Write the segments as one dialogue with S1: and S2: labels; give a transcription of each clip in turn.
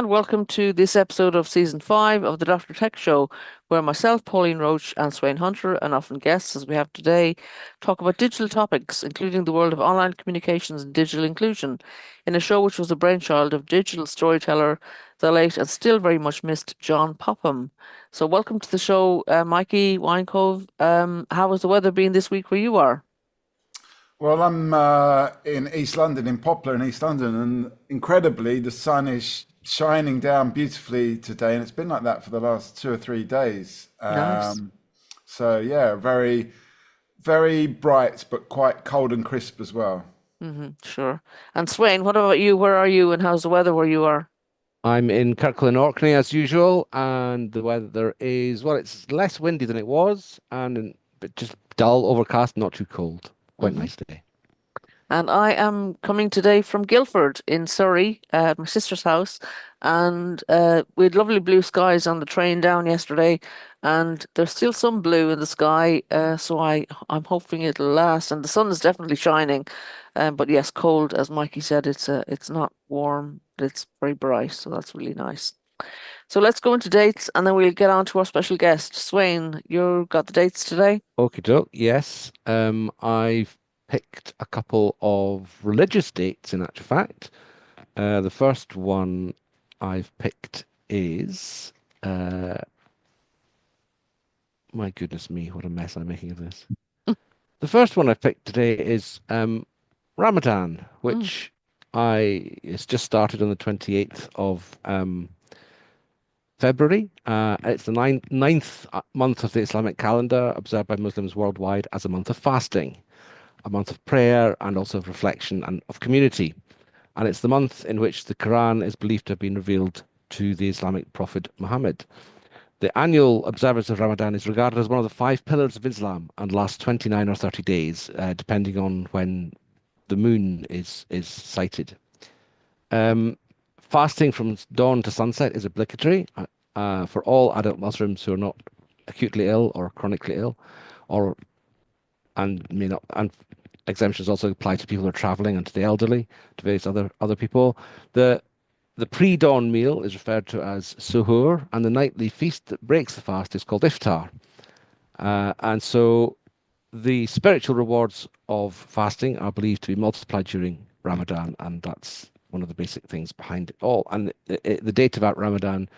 S1: and welcome to this episode of Season 5 of the Dr. Tech Show, where myself, Pauline Roche, and Sweyn Hunter, and often guests as we have today, talk about digital topics, including the world of online communications and digital inclusion, in a show which was a brainchild of digital storyteller, the late and still very much missed John Popham. So, welcome to the show, Mikey Weinkove. How has the weather been this week where you are?
S2: Well, I'm in East London, in Poplar in East London, and incredibly, the sun is shining down beautifully today, and it's been like that for the last 2 or 3 days.
S1: Nice.
S2: So yeah, very, very bright, but quite cold and crisp as well.
S1: Sure. And Sweyn, what about you? Where are you and how's the weather where you are?
S3: I'm in Kirkland Orkney as usual, and the weather is, well, it's less windy than it was, but just dull, overcast, not too cold. Quite
S1: hmm
S3: nice day.
S1: And I am coming today from Guildford in Surrey, my sister's house. And we had lovely blue skies on the train down yesterday, and there's still some blue in the sky. So I'm hoping it'll last. And the sun is definitely shining. But yes, cold, as Mikey said, it's not warm, but it's very bright, so that's really nice. So let's go into dates, and then we'll get on to our special guest, Sweyn. You got the dates today?
S3: Okay, doke. Yes. I've picked a couple of religious dates in actual fact. The first one I've picked is my goodness me, what a mess I'm making of this. The first one I've picked today is Ramadan,
S1: Mm,
S3: which I it's just started on the 28th of February. It's the ninth month of the Islamic calendar, observed by Muslims worldwide as a month of fasting, a month of prayer, and also of reflection and of community. And it's the month in which the Quran is believed to have been revealed to the Islamic prophet Muhammad. The annual observance of Ramadan is regarded as one of the five pillars of Islam and lasts 29 or 30 days, depending on when the moon is sighted. Um, Fasting from dawn to sunset is obligatory for all adult Muslims who are not acutely ill or chronically ill, or and may not. And exemptions also apply to people who are traveling and to the elderly, to various other people. The the pre-dawn meal is referred to as suhoor, and the nightly feast that breaks the fast is called iftar. And so the spiritual rewards of fasting are believed to be multiplied during Ramadan, and that's one of the basic things behind it all. And the date about Ramadan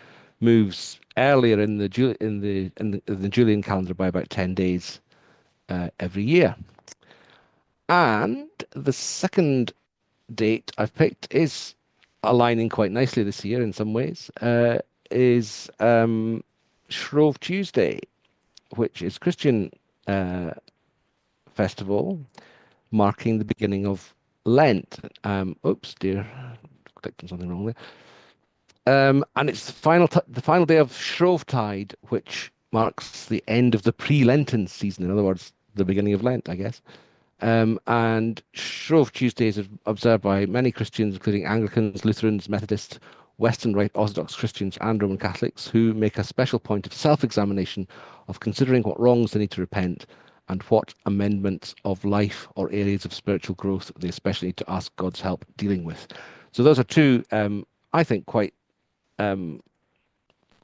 S3: moves earlier in the Julian calendar by about 10 days every year. And the second date I've picked is aligning quite nicely this year in some ways, is Shrove Tuesday, which is Christian uh, festival marking the beginning of Lent. Oops, dear, clicked on something wrong there. And it's the final day of Shrovetide, which marks the end of the pre-Lenten season. In other words, the beginning of Lent, I guess. And Shrove Tuesday is observed by many Christians, including Anglicans, Lutherans, Methodists, Western Rite Orthodox Christians, and Roman Catholics, who make a special point of self-examination, of considering what wrongs they need to repent and what amendments of life or areas of spiritual growth they especially need to ask God's help dealing with. So those are two, I think, um,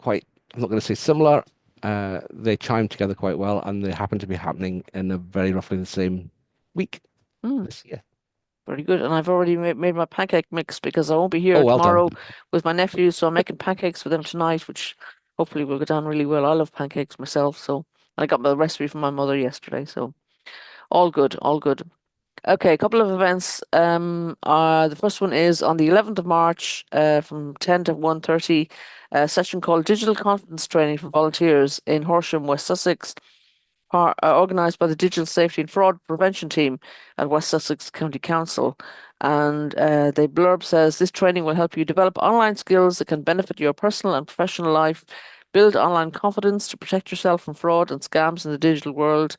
S3: quite, I'm not going to say similar. They chime together quite well, and they happen to be happening in a very roughly the same week
S1: mm,
S3: this year.
S1: very good. And I've already made my pancake mix because I won't be
S3: Oh,
S1: here
S3: well done.
S1: tomorrow with my nephews, so I'm making pancakes for them tonight, which hopefully will go down really well. I love pancakes myself, so I got the recipe from my mother yesterday, so all good, all good. Okay, a couple of events. The first one is on the 11th of March, from 10 to 1:30, a session called Digital Confidence Training for Volunteers in Horsham, West Sussex, organised by the Digital Safety and Fraud Prevention Team at West Sussex County Council. And the blurb says this training will help you develop online skills that can benefit your personal and professional life, build online confidence to protect yourself from fraud and scams in the digital world,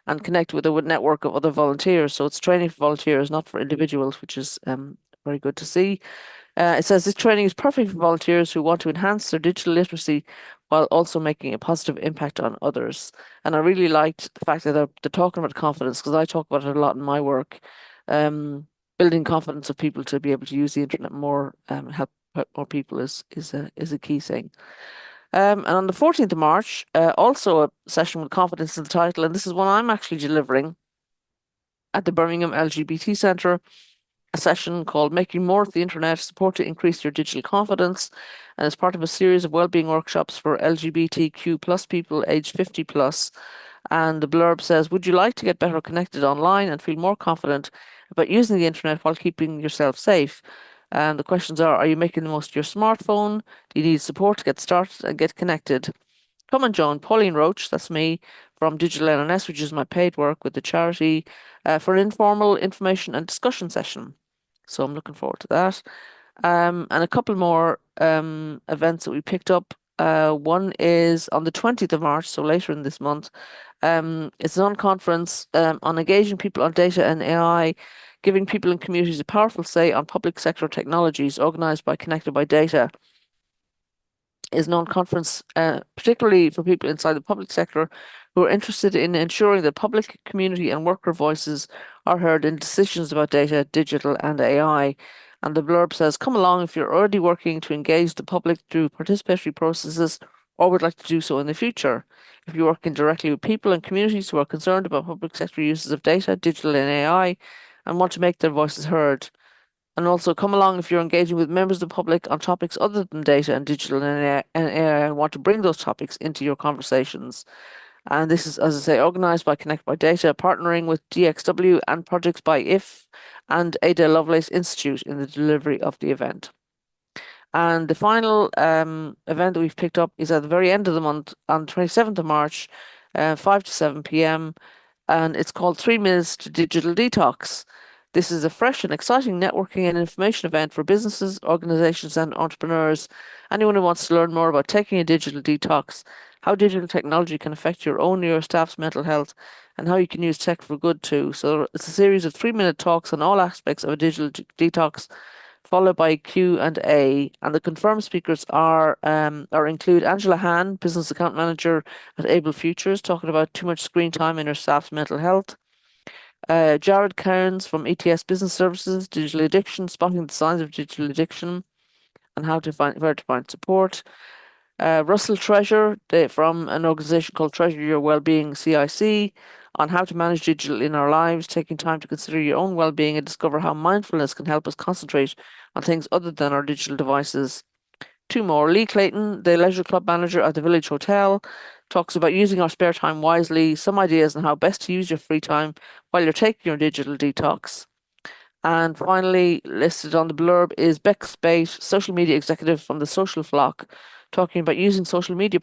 S1: and connect with a network of other volunteers. So it's training for volunteers, not for individuals, which is very good to see. It says this training is perfect for volunteers who want to enhance their digital literacy while also making a positive impact on others. And I really liked the fact that they're talking about confidence because I talk about it a lot in my work. Um, Building confidence of people to be able to use the internet more, help more people is a key thing. And on the 14th of March, also a session with confidence in the title, and this is one I'm actually delivering at the Birmingham LGBT Centre, a session called Making More of the Internet, Support to Increase Your Digital Confidence, and it's part of a series of wellbeing workshops for LGBTQ plus people aged 50 plus. And the blurb says, would you like to get better connected online and feel more confident about using the internet while keeping yourself safe? And the questions are you making the most of your smartphone? Do you need support to get started and get connected? Come and join Pauline Roche, that's me, from Digital NNS, which is my paid work with the charity, for an informal information and discussion session. So I'm looking forward to that. And a couple more events that we picked up. One is on the 20th of March, so later in this month. It's a non-conference on engaging people on data and AI, giving people in communities a powerful say on public sector technologies, organised by Connected by Data. Is non-conference, particularly for people inside the public sector who are interested in ensuring that public, community and worker voices are heard in decisions about data, digital and AI. And the blurb says, come along if you're already working to engage the public through participatory processes or would like to do so in the future. If you're working directly with people and communities who are concerned about public sector uses of data, digital and AI and want to make their voices heard. And also come along if you're engaging with members of the public on topics other than data and digital and AI and want to bring those topics into your conversations. And this is, as I say, organised by Connect by Data, partnering with DXW and projects by IF and Ada Lovelace Institute in the delivery of the event. And the final event that we've picked up is at the very end of the month on the 27th of March, 5 to 7 p.m. And it's called 3 Minutes to Digital Detox. This is a fresh and exciting networking and information event for businesses, organizations, and entrepreneurs. Anyone who wants to learn more about taking a digital detox, how digital technology can affect your own or your staff's mental health, and how you can use tech for good too. So it's a series of 3-minute talks on all aspects of a digital detox, followed by Q&A. And the confirmed speakers are include Angela Han, Business Account Manager at Able Futures, talking about too much screen time in her staff's mental health. Jared Cairns from ETS Business Services, Digital Addiction, Spotting the Signs of Digital Addiction and where to find support. Russell Treasure from an organisation called Treasure Your Wellbeing, CIC, on how to manage digital in our lives, taking time to consider your own well-being and discover how mindfulness can help us concentrate on things other than our digital devices. 2 more. Lee Clayton, the leisure club manager at the Village Hotel, talks about using our spare time wisely, some ideas on how best to use your free time while you're taking your digital detox. And finally, listed on the blurb is Beck Spate, social media executive from the Social Flock, talking about using social media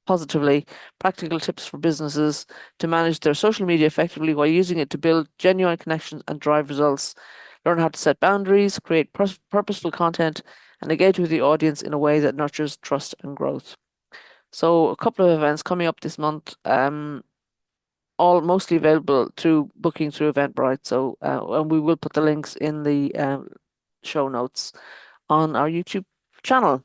S1: positively, practical tips for businesses to manage their social media effectively while using it to build genuine connections and drive results. Learn how to set boundaries, create purposeful content, and engage with the audience in a way that nurtures trust and growth. So a couple of events coming up this month, all mostly available through booking through Eventbrite. So and we will put the links in the show notes on our YouTube channel.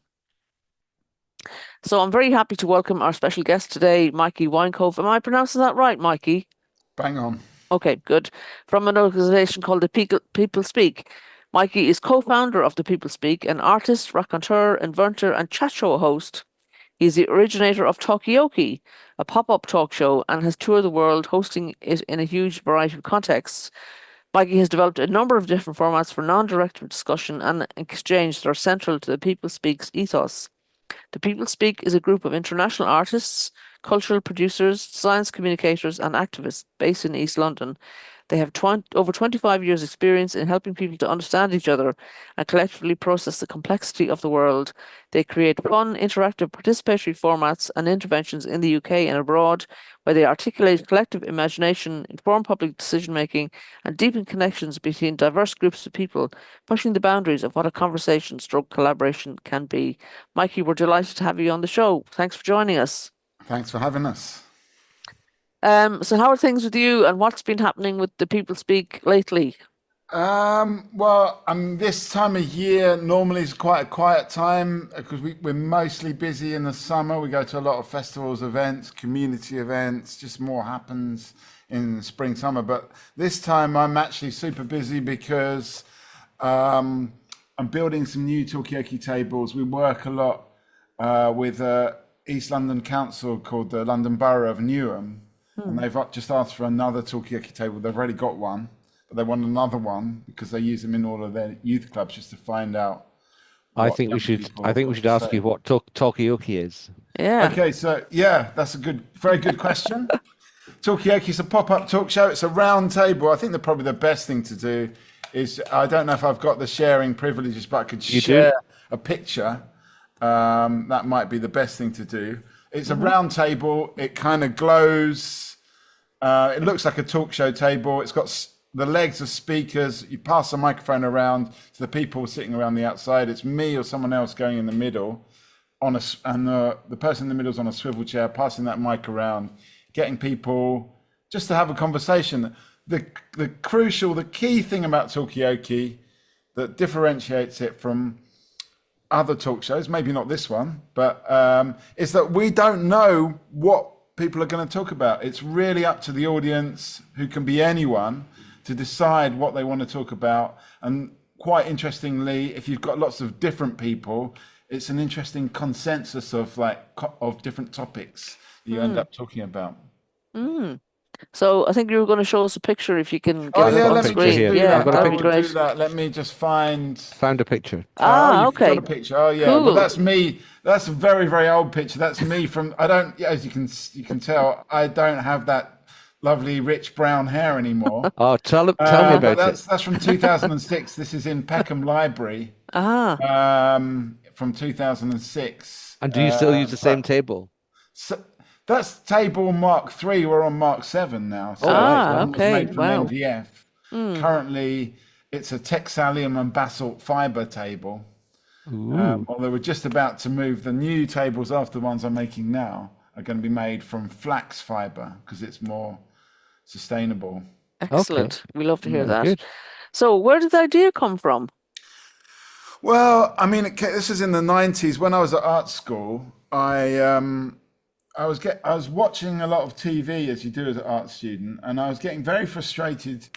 S1: So I'm very happy to welcome our special guest today, Mikey Weinkove. Am I pronouncing that right, Mikey?
S2: Bang on.
S1: Okay, good. From an organization called the People Speak. Mikey is co-founder of the People Speak, an artist, raconteur, inventor, and chat show host. He's the originator of Talkioki, a pop-up talk show, and has toured the world hosting it in a huge variety of contexts. Mikey has developed a number of different formats for non-directive discussion and exchange that are central to the People Speak's ethos. The People Speak is a group of international artists, cultural producers, science communicators, and activists based in East London. They have over 25 years' experience in helping people to understand each other and collectively process the complexity of the world. They create fun, interactive, participatory formats and interventions in the UK and abroad, where they articulate collective imagination, inform public decision-making, and deepen connections between diverse groups of people, pushing the boundaries of what a conversation/collaboration can be. Mikey, we're delighted to have you on the show. Thanks for joining us.
S2: Thanks for having us.
S1: So how are things with you, and what's been happening with the People Speak lately?
S2: Well, this time of year normally is quite a quiet time because we're mostly busy in the summer. We go to a lot of festivals, events, community events, just more happens in the spring, summer. But this time I'm actually super busy because I'm building some new talkie tables. We work a lot with East London Council called the London Borough of Newham, and they've just asked for another talkie table. They've already got one, but they want another one because they use them in all of their youth clubs just to find out
S3: I
S2: what
S3: think we
S2: young
S3: should.
S2: people
S3: I
S2: have
S3: think we
S2: got
S3: should
S2: to
S3: ask
S2: say.
S3: you what talkie is.
S1: Yeah.
S2: Okay, so yeah, that's a very good question. Talkie is a pop-up talk show. It's a round table. I think probably the best thing to do is, I don't know if I've got the sharing privileges, but I could
S3: You do?
S2: share a picture. That might be the best thing to do. It's a round table. It kind of glows. It looks like a talk show table. It's got the legs of speakers. You pass the microphone around to the people sitting around the outside. It's me or someone else going in the middle, and the person in the middle is on a swivel chair, passing that mic around, getting people just to have a conversation. The key thing about Talkie that differentiates it from other talk shows, maybe not this one, but is that we don't know what people are going to talk about. It's really up to the audience, who can be anyone, to decide what they want to talk about. And quite interestingly, if you've got lots of different people, it's an interesting consensus of different topics that you end up talking about.
S1: So I think you were going to show us a picture if you can
S2: Oh
S1: get it
S2: yeah,
S1: on
S2: let me just
S1: screen.
S3: here.
S2: do
S1: Yeah,
S3: I've
S2: that.
S3: got a
S2: I
S1: that'd be
S2: will
S3: picture.
S2: do
S1: great.
S2: that. Let me just find.
S3: Found a picture.
S2: You've
S1: Okay.
S2: got a picture. Oh yeah. Well,
S1: Cool.
S2: that's me. That's a very, very old picture. That's me from. I don't. As you can tell, I don't have that lovely rich brown hair anymore.
S3: Oh, tell me
S2: But
S3: about it.
S2: that's from 2006. This is in Peckham Library,
S1: Ah.
S2: from 2006.
S3: And do you still use the same table?
S2: So that's table Mark III. We're on Mark VII now. So
S3: Oh, right.
S1: Ah,
S2: that one was
S1: okay.
S2: made from
S1: Wow.
S2: MDF. Currently, it's a Texalium and basalt fiber table.
S3: Ooh.
S2: Although we're just about to move, the new tables after the ones I'm making now are going to be made from flax fiber because it's more sustainable.
S1: Excellent. We love to hear
S3: Very
S1: that.
S3: good.
S1: So where did the idea come from?
S2: Well, I mean, this is in the 90s when I was at art school. I was watching a lot of TV, as you do as an art student, and I was getting very frustrated.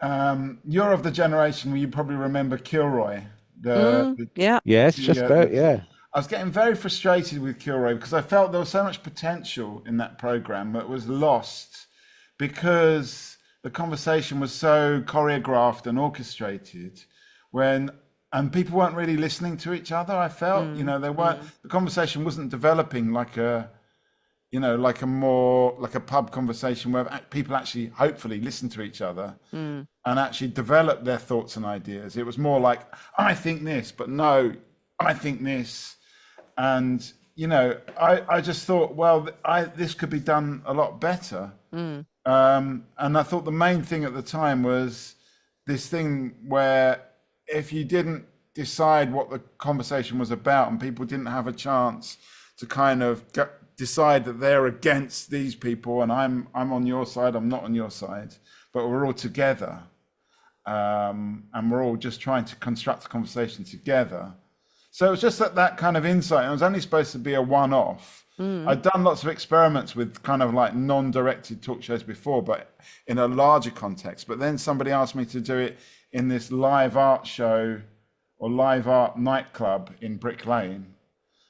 S2: You're of the generation where you probably remember Kilroy.
S1: Yeah.
S3: Yes, just about. Yeah.
S2: I was getting very frustrated with Kilroy because I felt there was so much potential in that program that was lost because the conversation was so choreographed and orchestrated and people weren't really listening to each other. I felt, they weren't, the conversation wasn't developing like a pub conversation where people actually hopefully listen to each other and actually develop their thoughts and ideas. It was more like, I think this, but no, I think this. And, I just thought, well, this could be done a lot better. And I thought the main thing at the time was this thing where if you didn't decide what the conversation was about and people didn't have a chance to kind of decide that they're against these people and I'm on your side, I'm not on your side, but we're all together, and we're all just trying to construct a conversation together. So it was just that kind of insight. It was only supposed to be a one-off. I'd done lots of experiments with kind of like non-directed talk shows before, but in a larger context. But then somebody asked me to do it in this live art show or live art nightclub in Brick Lane.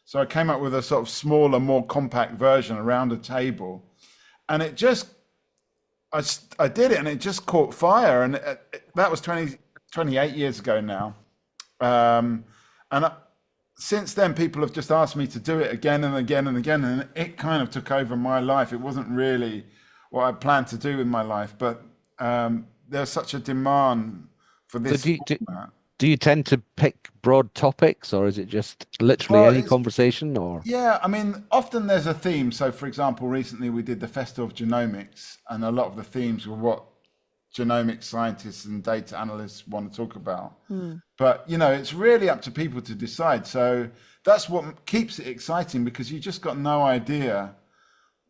S2: So I came up with a sort of smaller, more compact version around a table. And I did it and it just caught fire. And that was 28 years ago now. Since then, people have just asked me to do it again and again and again. And it kind of took over my life. It wasn't really what I planned to do with my life. But there's such a demand for this format.
S3: Do you tend to pick broad topics, or is it just literally any conversation? Or
S2: yeah, I mean, often there's a theme. So, for example, recently we did the Festival of Genomics, and a lot of the themes were what genomics scientists and data analysts want to talk about. But it's really up to people to decide. So that's what keeps it exciting, because you just got no idea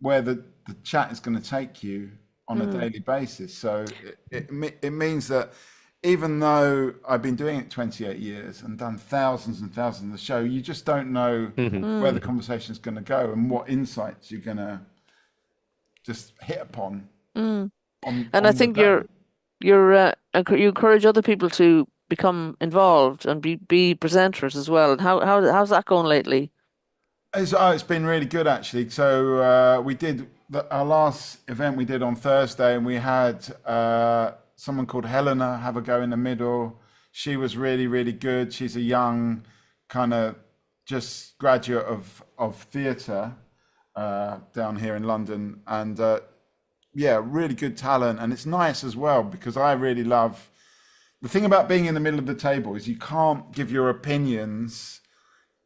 S2: where the chat is going to take you on a daily basis. So it means that even though I've been doing it 28 years and done thousands and thousands of shows, you just don't know where the conversation is going to go and what insights you're going to just hit upon.
S1: And I think you encourage other people to become involved and be presenters as well. And how's that going lately?
S2: It's been really good actually. So we did our last event we did on Thursday, and we had someone called Helena have a go in the middle. She was really, really good. She's a young kind of just graduate of theatre down here in London, and yeah, really good talent. And it's nice as well because I really love the thing about being in the middle of the table is you can't give your opinions.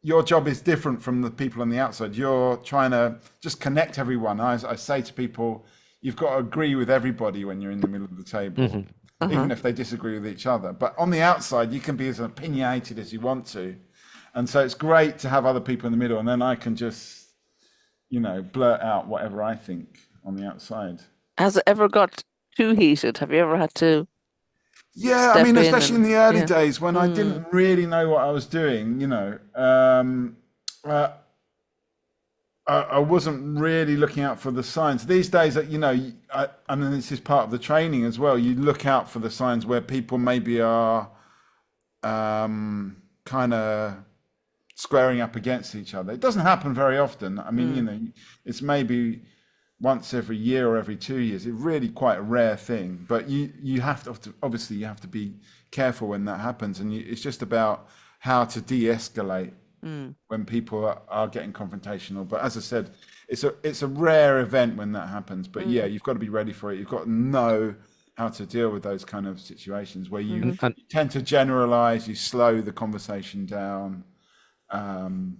S2: Your job is different from the people on the outside. You're trying to just connect everyone. I say to people, you've got to agree with everybody when you're in the middle of the table, even if they disagree with each other. But on the outside, you can be as opinionated as you want to. And so it's great to have other people in the middle, and then I can just, blurt out whatever I think on the outside.
S1: Has it ever got too heated? Have you ever had to
S2: Yeah, I
S1: step
S2: mean,
S1: in
S2: especially in
S1: and
S2: the early
S1: yeah?
S2: days when I didn't really know what I was doing, uh, I wasn't really looking out for the signs. These days, and then this is part of the training as well. You look out for the signs where people maybe are kind of squaring up against each other. It doesn't happen very often. I mean, it's maybe once every year or every 2 years. It's really quite a rare thing. But you have to obviously you have to be careful when that happens, and it's just about how to de-escalate when people are getting confrontational. But as I said, it's a rare event when that happens. But yeah, you've got to be ready for it. You've got to know how to deal with those kind of situations where you
S3: And
S2: tend to generalize, you slow the conversation down, and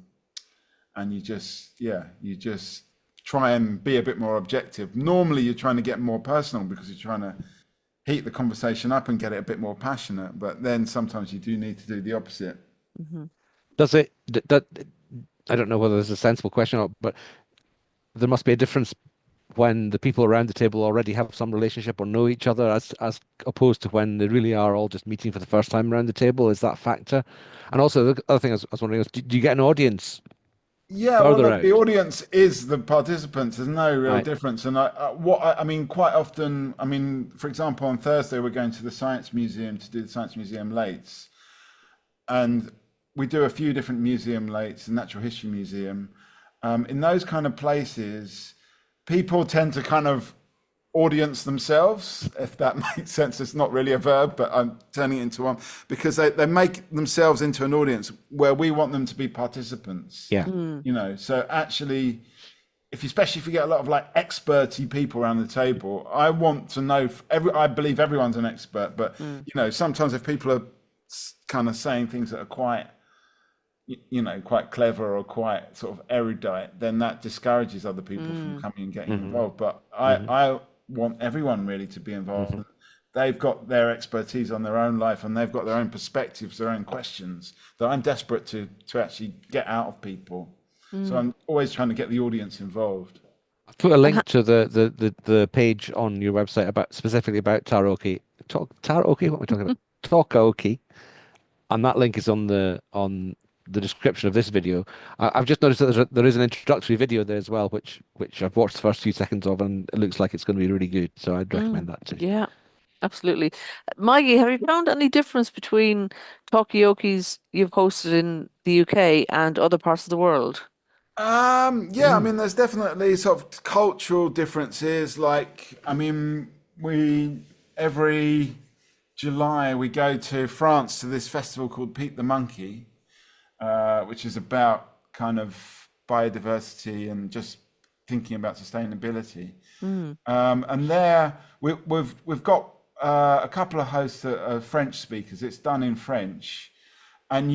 S2: you just try and be a bit more objective. Normally, you're trying to get more personal because you're trying to heat the conversation up and get it a bit more passionate. But then sometimes you do need to do the opposite.
S3: does it, I don't know whether this is a sensible question, but there must be a difference when the people around the table already have some relationship or know each other as opposed to when they really are all just meeting for the first time around the table. Is that a factor? And also the other thing I was wondering is, do you get an audience
S2: Yeah, well,
S3: further
S2: look, the
S3: out?
S2: audience is the participants. There's no real
S3: Right.
S2: difference. And I mean, quite often, I mean, for example, on Thursday, we're going to the Science Museum to do the Science Museum lates. And we do a few different museum lates, the Natural History Museum. In those kind of places, people tend to kind of audience themselves, if that makes sense. It's not really a verb, but I'm turning it into one because they make themselves into an audience where we want them to be participants.
S3: Yeah.
S2: So actually, especially if you get a lot of like experty people around the table, I want to know. I believe everyone's an expert, but sometimes if people are kind of saying things that are quite clever or quite sort of erudite, then that discourages other people from coming and getting involved. But I want everyone really to be involved. They've got their expertise on their own life, and they've got their own perspectives, their own questions that I'm desperate to actually get out of people. So I'm always trying to get the audience involved.
S3: I've put a
S1: And
S3: link to the page on your website about specifically about karaoke. Karaoke? What am I talking about? Talkaoke. And that link is on the description of this video. I've just noticed that there is an introductory video there as well, which I've watched the first few seconds of, and it looks like it's going to be really good. So I'd recommend that too.
S1: yeah, absolutely. Maggie, have you found any difference between talkiokis you've hosted in the UK and other parts of the world?
S2: Yeah, I mean, there's definitely sort of cultural differences. Like, I mean, we every July we go to France to this festival called Pete the Monkey, which is about kind of biodiversity and just thinking about sustainability. And there we've got a couple of hosts that are French speakers. It's done in French, and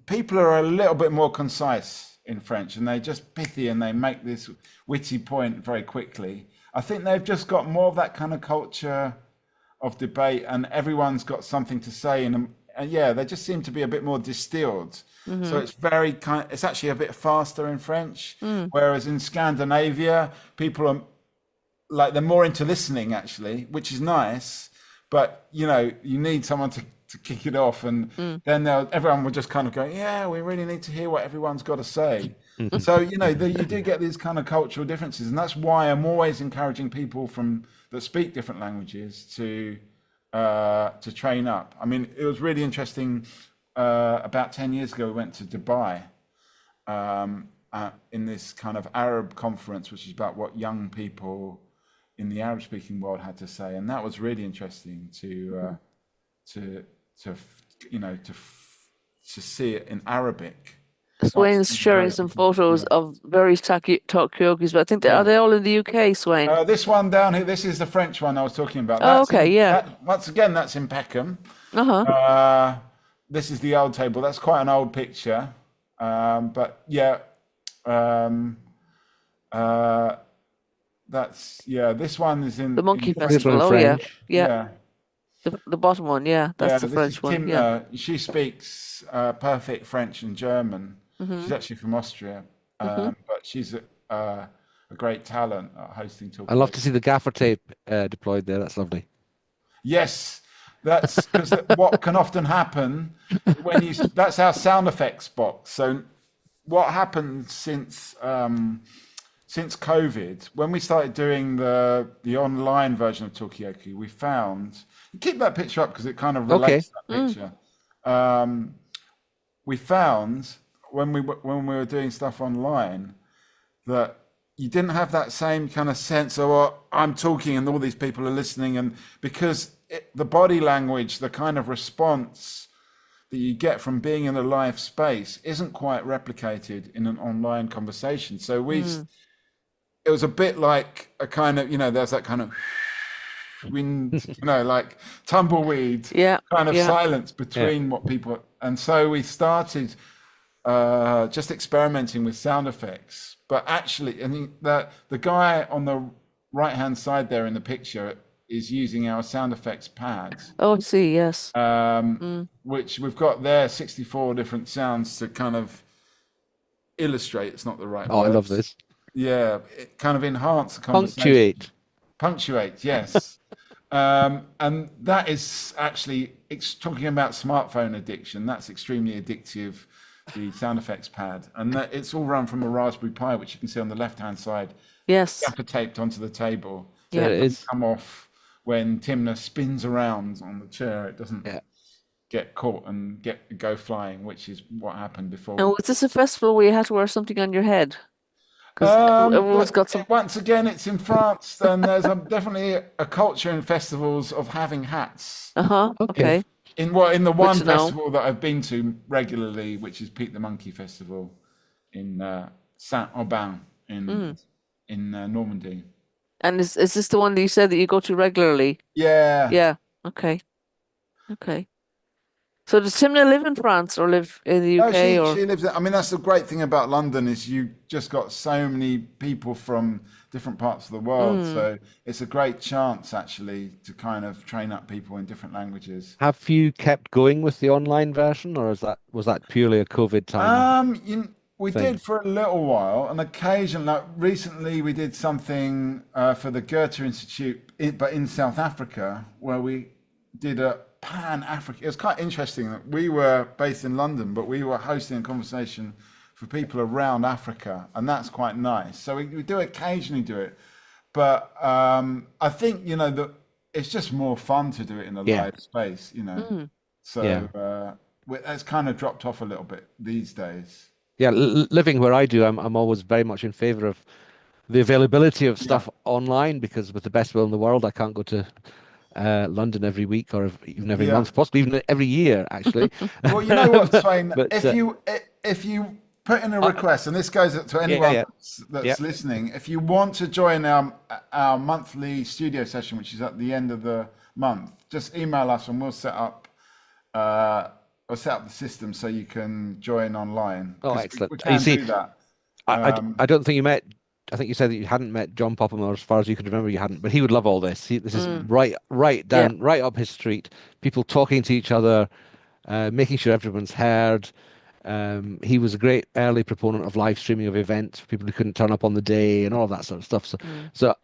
S2: people are a little bit more concise in French, and they're just pithy and they make this witty point very quickly. I think they've just got more of that kind of culture of debate, and everyone's got something to say, and yeah, they just seem to be a bit more distilled. So it's it's actually a bit faster in French, whereas in Scandinavia, people are like, they're more into listening actually, which is nice, but you need someone to kick it off, and then everyone will just kind of go, yeah, we really need to hear what everyone's got to say. So you do get these kind of cultural differences, and that's why I'm always encouraging people that speak different languages to to train up. I mean, it was really interesting. About 10 years ago, we went to Dubai in this kind of Arab conference, which is about what young people in the Arab-speaking world had to say, and that was really interesting to to see it in Arabic. That's
S1: Sweyn's sharing
S2: very
S1: some photos
S2: yeah.
S1: of various takoyakis, but I think are
S2: Yeah.
S1: they all in the UK, Sweyn?
S2: This one down here, this is the French one I was talking about.
S1: Oh, okay, yeah.
S2: Once again, that's in Peckham.
S1: Uh-huh.
S2: This is the old table. That's quite an old picture. But yeah, um, uh, this one is
S1: The Monkey
S2: in French.
S3: This one in
S1: Festival. Oh, yeah.
S3: French.
S1: Yeah.
S2: Yeah,
S1: The bottom one, yeah.
S2: yeah.
S1: That's the
S2: This is
S1: French one. Yeah.
S2: Timna. She speaks perfect French and German.
S1: Mm-hmm.
S2: She's actually from Austria,
S1: Mm-hmm.
S2: but she's a great talent at hosting talk
S3: I love
S2: shows.
S3: to see the gaffer tape deployed there. That's lovely.
S2: Yes, that's because what can often happen when you that's our sound effects box. So what happened since COVID, when we started doing the online version of Talkioki, we found keep that picture up because it kind of
S3: Okay.
S2: relates to that picture. We found when we were doing stuff online that you didn't have that same kind of sense of oh, I'm talking and all these people are listening, and because the body language, the kind of response that you get from being in a live space isn't quite replicated in an online conversation. So it was a bit like a kind of, there's that kind of wind, like tumbleweed
S1: Yeah.
S2: kind of
S1: Yeah.
S2: silence between what people, and so we started just experimenting with sound effects. But actually, the guy on the right hand side there in the picture is using our sound effects pad,
S1: Oh, I see. Yes.
S2: which we've got there 64 different sounds to kind of illustrate. It's not the right
S3: Oh, I
S2: word.
S3: love this.
S2: Yeah, it kind of enhance the conversation.
S3: Punctuate.
S2: Punctuate, yes. And that is actually, talking about smartphone addiction, that's extremely addictive, the sound effects pad. And it's all run from a Raspberry Pi, which you can see on the left-hand side,
S1: Yes.
S2: gaffer taped onto the table. So
S1: Yeah.
S3: There
S2: it
S3: it
S2: doesn't
S3: is.
S2: come off when Timna spins around on the chair. It doesn't
S3: Yeah.
S2: get caught and go flying, which is what happened before.
S1: And was this a festival where you had to wear something on your head? Because everyone's got some.
S2: Once again, it's in France, and there's definitely a culture in festivals of having hats.
S1: Uh-huh.
S3: Okay.
S1: Okay.
S2: In the one
S1: to know.
S2: festival that I've been to regularly, which is Pete the Monkey Festival in Saint-Aubin in Normandy.
S1: And is this the one that you said that you go to regularly?
S2: Yeah.
S1: Yeah. Okay. Okay. So does Timna live in France or live in the
S2: No,
S1: UK or?
S2: she lives. I mean, that's the great thing about London is you just got so many people from different parts of the world. So it's a great chance actually to kind of train up people in different languages.
S3: Have you kept going with the online version, or was that purely a COVID time
S2: We
S3: thing?
S2: did for a little while, and occasionally, like recently, we did something for the Goethe Institute, but in South Africa, where we did a Pan-African. It was quite interesting that we were based in London, but we were hosting a conversation for people around Africa, and that's quite nice. So we do occasionally do it, but I think that it's just more fun to do it in a
S3: Yeah.
S2: live space, So
S3: Yeah.
S2: it's kind of dropped off a little bit these days.
S3: Yeah, living where I do, I'm always very much in favor of the availability of stuff online, because with the best will in the world, I can't go to London every week or even every
S2: Yeah.
S3: month, possibly even every year, actually.
S2: Well, you know what, Sweyn?
S3: But
S2: If you put in a request, and this goes to anyone
S3: yeah.
S2: that's
S3: Yeah.
S2: listening, if you want to join our monthly studio session, which is at the end of the month, just email us and we'll set up the system so you can join online.
S3: Oh,
S2: 'Cause
S3: excellent.
S2: We
S3: You
S2: can
S3: see,
S2: do that.
S3: I don't think you met. I think you said that you hadn't met John Popham, or as far as you could remember, you hadn't. But he would love all this. This is right down, right up his street. People talking to each other, making sure everyone's heard. He was a great early proponent of live streaming of events for people who couldn't turn up on the day and all of that sort of stuff. So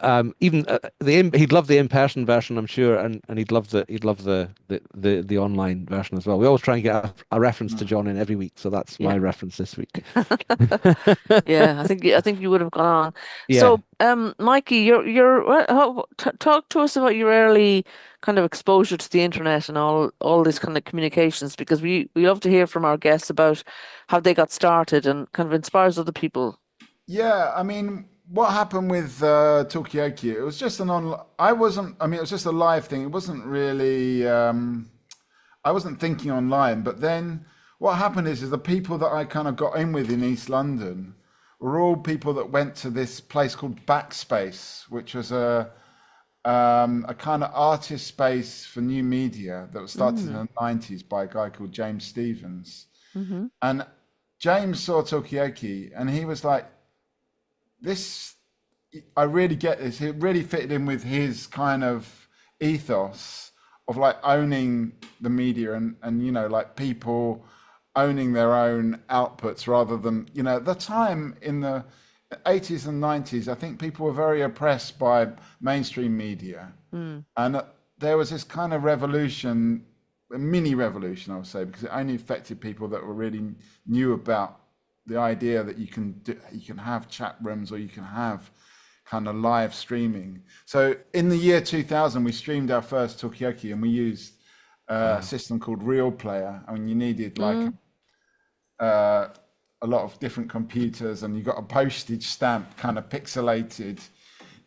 S3: even he'd love the in-person version, I'm sure, and he'd love the online version as well. We always try and get a reference to John in every week, so that's my reference this week.
S1: Yeah, I think you would have gone on.
S3: Yeah.
S1: So Mikey, talk to us about your early kind of exposure to the internet and all this kind of communications, because we love to hear from our guests about how they got started and kind of inspires other people.
S2: Yeah, I mean, what happened with Tokyoki? It was just an on. I wasn't. I mean, it was just a live thing. It wasn't really. I wasn't thinking online. But then what happened is the people that I kind of got in with in East London were all people that went to this place called Backspace, which was a kind of artist space for new media that was started in
S1: Mm,
S2: the 90s by a guy called James Stevens.
S1: mm-hmm.
S2: And James saw Tokyoki and he was like, this, I really get this. It really fitted in with his kind of ethos of like owning the media and like people owning their own outputs rather than, at the time in the 80s and 90s, I think people were very oppressed by mainstream media.
S1: Mm,
S2: And there was this kind of revolution, a mini revolution, I would say, because it only affected people that were really knew about the idea that you can have chat rooms or you can have kind of live streaming. So in the year 2000, we streamed our first Tokyoki and we used a system called Real Player. I mean, you needed like
S1: mm,
S2: a lot of different computers and you got a postage stamp kind of pixelated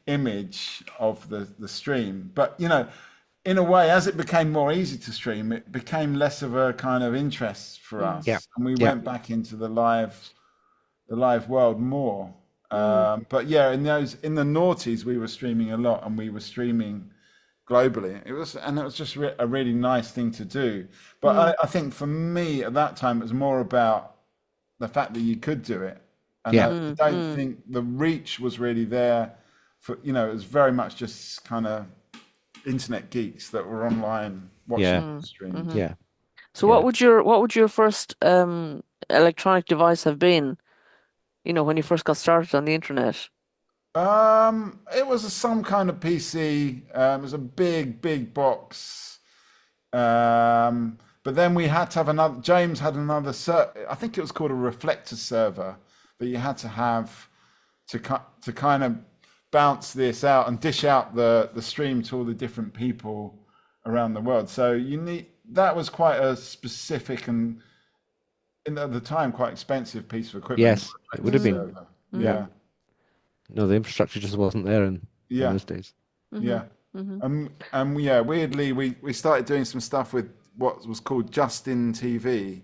S2: image of the stream. But in a way, as it became more easy to stream, it became less of a kind of interest for
S1: mm,
S3: Yeah,
S2: us, and we
S3: yeah,
S2: went back into the live world more.
S1: mm,
S2: But yeah, in the noughties, we were streaming a lot, and we were streaming globally. It was just a really nice thing to do. But
S1: mm,
S2: I think for me at that time, it was more about the fact that you could do it, and
S3: yeah,
S2: I
S1: mm,
S2: don't
S1: mm,
S2: think the reach was really there. It was very much just kind of internet geeks that were online watching
S3: yeah,
S1: mm,
S2: streams.
S1: mm-hmm.
S3: yeah,
S1: So
S3: yeah.
S1: what would your first electronic device have been, when you first got started on the internet?
S2: It was some kind of PC. It was a big, big box. But then we had to have another. James had another. I think it was called a reflector server that you had to have to kind of bounce this out and dish out the stream to all the different people around the world. So that was quite a specific and at the time quite expensive piece of equipment.
S3: Yes, it would
S2: Reflector
S3: have been.
S1: Mm,
S2: server.
S3: Yeah.
S1: mm,
S2: Yeah,
S3: No, the infrastructure just wasn't there in
S2: yeah,
S3: those days.
S1: mm-hmm,
S2: yeah.
S1: mm-hmm.
S2: Yeah, weirdly, we started doing some stuff with what was called Justin TV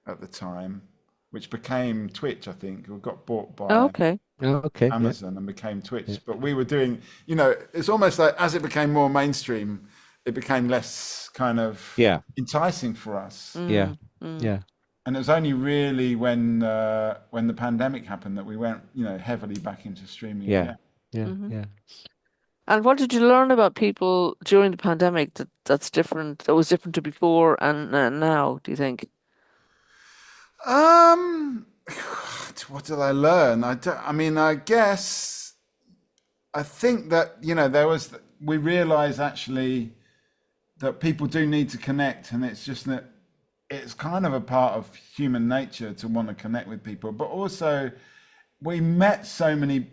S2: at the time, which became Twitch, I think. It got bought
S1: Oh,
S2: by
S1: okay.
S3: Oh, okay. Yeah,
S2: Amazon and became
S3: yeah,
S2: Twitch. But we were doing, it's almost like as it became more mainstream, it became less kind of
S3: yeah,
S2: enticing for us.
S3: yeah,
S1: Mm, mm,
S3: yeah,
S2: And it was only really when the pandemic happened that we went, heavily back into streaming
S3: yeah,
S2: again.
S3: yeah,
S1: mm-hmm.
S3: yeah.
S1: And what did you learn about people during the pandemic that was different to before and now, do you think?
S2: Um, what did I learn? I mean, I guess I think that we realize actually that people do need to connect, and it's just that it's kind of a part of human nature to want to connect with people. But also, we met so many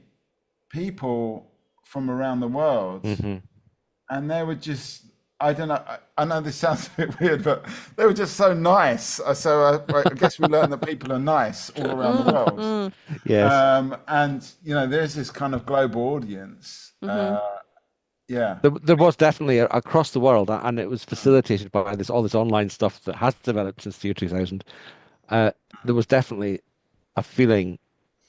S2: people from around the world,
S3: Hmm.
S2: and they were just. I don't know. I know this sounds a bit weird, but they were just so nice. So I guess we learned that people are nice all around the
S1: Mm,
S2: world.
S1: mm,
S3: Yes.
S2: And there's this kind of global audience.
S1: mm-hmm,
S2: Yeah.
S3: There was definitely across the world, and it was facilitated by all this online stuff that has developed since the year 2000. Uh, there was definitely a feeling,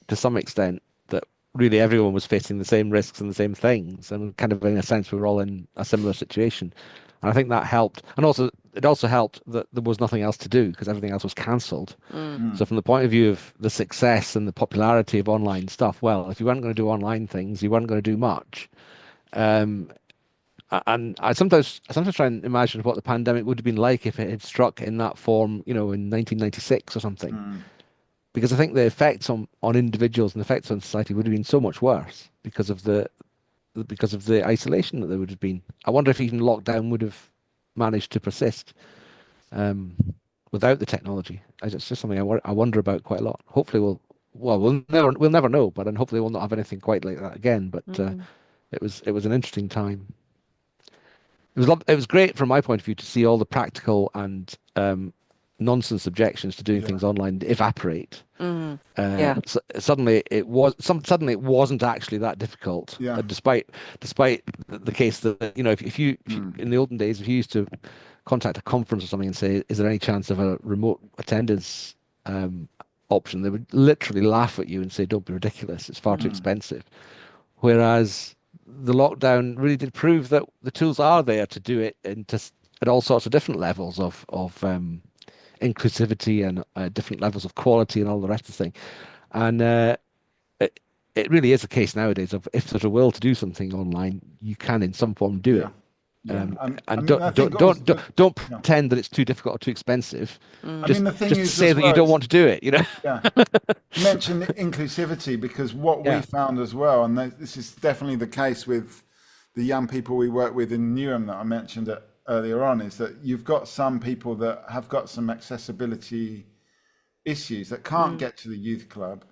S3: to some extent, that really everyone was facing the same risks and the same things, and kind of in a sense we were all in a similar situation. And I think that helped, and also it also helped that there was nothing else to do because everything else was cancelled.
S1: mm,
S2: Mm,
S3: So from the point of view of the success and the popularity of online stuff, well, if you weren't going to do online things, you weren't going to do much. Um, and I sometimes try and imagine what the pandemic would have been like if it had struck in that form, in 1996 or something.
S2: mm,
S3: Because I think the effects on individuals and the effects on society would have been so much worse because of the isolation that there would have been. I wonder if even lockdown would have managed to persist um, without the technology. It's just something I wonder about quite a lot. Hopefully, well, we'll never know, but and hopefully we'll not have anything quite like that again. But it was an interesting time. It was great from my point of view to see all the practical and nonsense objections to doing
S2: Yeah.
S3: things online evaporate.
S1: Yeah.
S3: Suddenly it wasn't actually that difficult,
S2: Yeah.
S3: despite the case that if you in the olden days, if you used to contact a conference or something and say, is there any chance of a remote attendance option, they would literally laugh at you and say, don't be ridiculous, it's far too expensive. Whereas the lockdown really did prove that the tools are there to do it at all sorts of different levels of inclusivity and different levels of quality and all the rest of the thing. And it, it really is a case nowadays of if there's a will to do something online, you can in some form do
S2: Yeah.
S3: it.
S2: Yeah. I
S3: And
S2: mean, I think also,
S3: don't
S2: yeah.
S3: pretend that it's too difficult or too expensive.
S2: I mean, the thing
S3: Just
S2: is
S3: say
S2: as
S3: that you
S2: well,
S3: don't want to do it, you know?
S2: yeah. You mentioned inclusivity because what we
S3: Yeah.
S2: found as well, and this is definitely the case with the young people we work with in Newham that I mentioned earlier on, is that you've got some people that have got some accessibility issues that can't get to the youth club,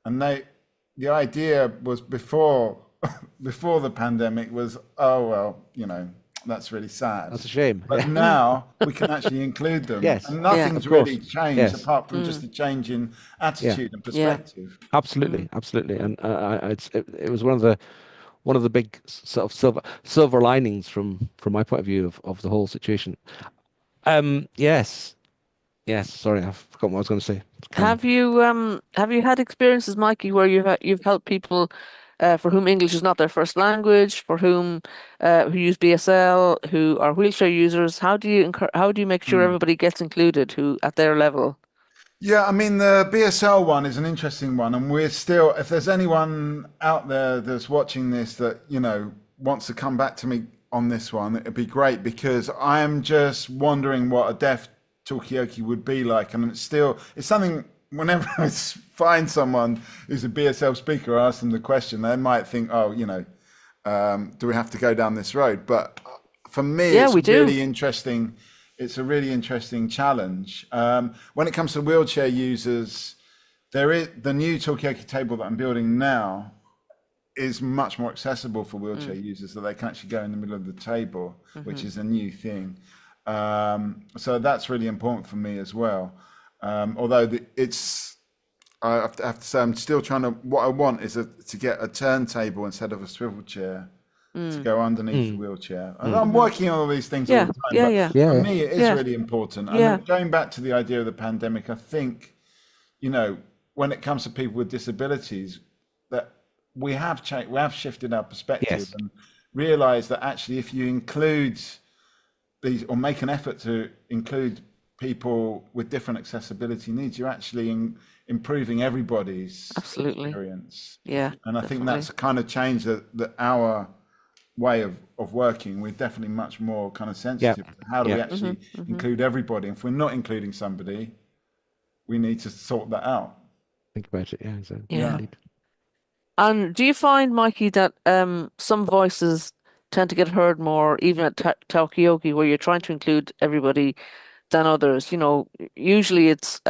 S2: and the idea was before before the pandemic was, oh well, that's really sad.
S3: That's a shame.
S2: But
S3: Yeah.
S2: now we can actually include them,
S3: Yes,
S2: and
S1: Yeah.
S2: nothing's
S3: of course.
S2: really changed
S3: Yes.
S2: apart from just a change in
S3: Yeah.
S2: attitude and
S1: Yeah.
S2: perspective.
S3: Absolutely. Absolutely. And it was one of the big sort of silver linings from my point of view of the whole situation. Yes. Yes. Sorry, I've forgotten what I was going to say. Carry on.
S1: Have you had experiences, Mikey, where you've helped people for whom English is not their first language, for whom who use BSL, who are wheelchair users? How do you make sure everybody gets included who at their level?
S2: Yeah, I mean, the BSL one is an interesting one, and we're still, if there's anyone out there that's watching this that, wants to come back to me on this one, it'd be great because I'm just wondering what a deaf talkie would be like. And it's something, whenever I find someone who's a BSL speaker, I ask them the question, they might think, oh, do we have to go down this road? But for me,
S1: Yeah, we do.
S2: really interesting. It's a really interesting challenge. When it comes to wheelchair users, there is the new Talkie table that I'm building now is much more accessible for wheelchair users, so they can actually go in the middle of the table, which is a new thing. So that's really important for me as well. Although I have to say, I'm still trying to. What I want is to get a turntable instead of a swivel chair to go underneath the wheelchair. And I'm working on all these things all
S1: Yeah.
S2: the time,
S1: Yeah.
S2: but
S1: Yeah.
S3: Yeah.
S2: for
S3: Yeah.
S2: me, it is
S1: Yeah.
S2: really important. And
S1: Yeah.
S2: then going back to the idea of the pandemic, I think, when it comes to people with disabilities, that we have shifted our perspective
S3: Yes.
S2: and realized that actually, if you include these or make an effort to include people with different accessibility needs, you're actually improving everybody's
S1: Absolutely.
S2: experience.
S1: Yeah.
S2: And I think
S1: Definitely.
S2: that's kind of changed that our way of working. We're definitely much more kind of
S3: Yeah.
S2: sensitive to how do we
S3: Yeah.
S2: actually include everybody. And if we're not including somebody, we need to sort that out.
S3: Think about it. Yeah. So,
S1: Yeah.
S3: indeed.
S1: And do you find, Mikey, that some voices tend to get heard more, even at Taokioki, where you're trying to include everybody than others? Usually it's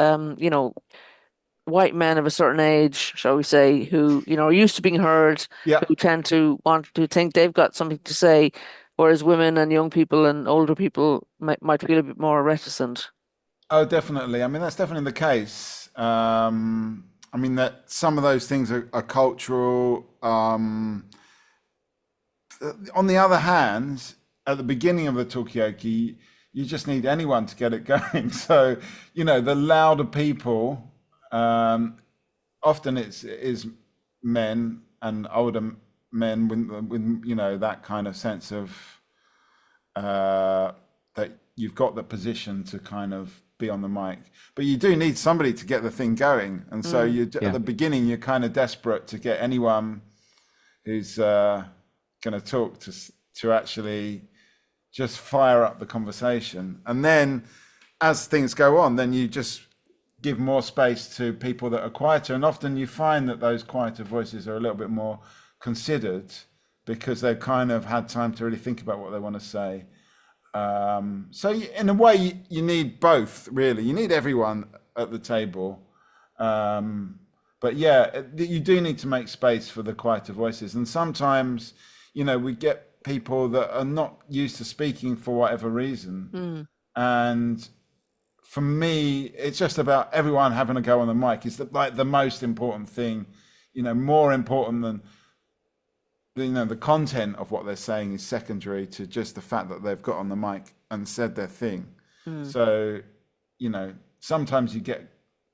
S1: white men of a certain age, shall we say, who are used to being heard,
S2: Yeah.
S1: who tend to want to think they've got something to say, whereas women and young people and older people might feel a bit more reticent.
S2: Oh, definitely. I mean, that's definitely the case. I mean, that some of those things are cultural. On the other hand, at the beginning of the talkioki, you just need anyone to get it going. So, the louder people, often it is men and older men with that kind of sense of that you've got the position to kind of be on the mic, but you do need somebody to get the thing going. And so you at
S3: Yeah.
S2: the beginning, you're kind of desperate to get anyone who's going to talk to actually just fire up the conversation. And then as things go on, then you just give more space to people that are quieter. And often you find that those quieter voices are a little bit more considered because they've kind of had time to really think about what they want to say. So in a way, you need both, really. You need everyone at the table. But but yeah, you do need to make space for the quieter voices. And sometimes, we get people that are not used to speaking for whatever reason. And for me, it's just about everyone having a go on the mic. It's like the most important thing, more important than the content of what they're saying is secondary to just the fact that they've got on the mic and said their thing. So, sometimes you get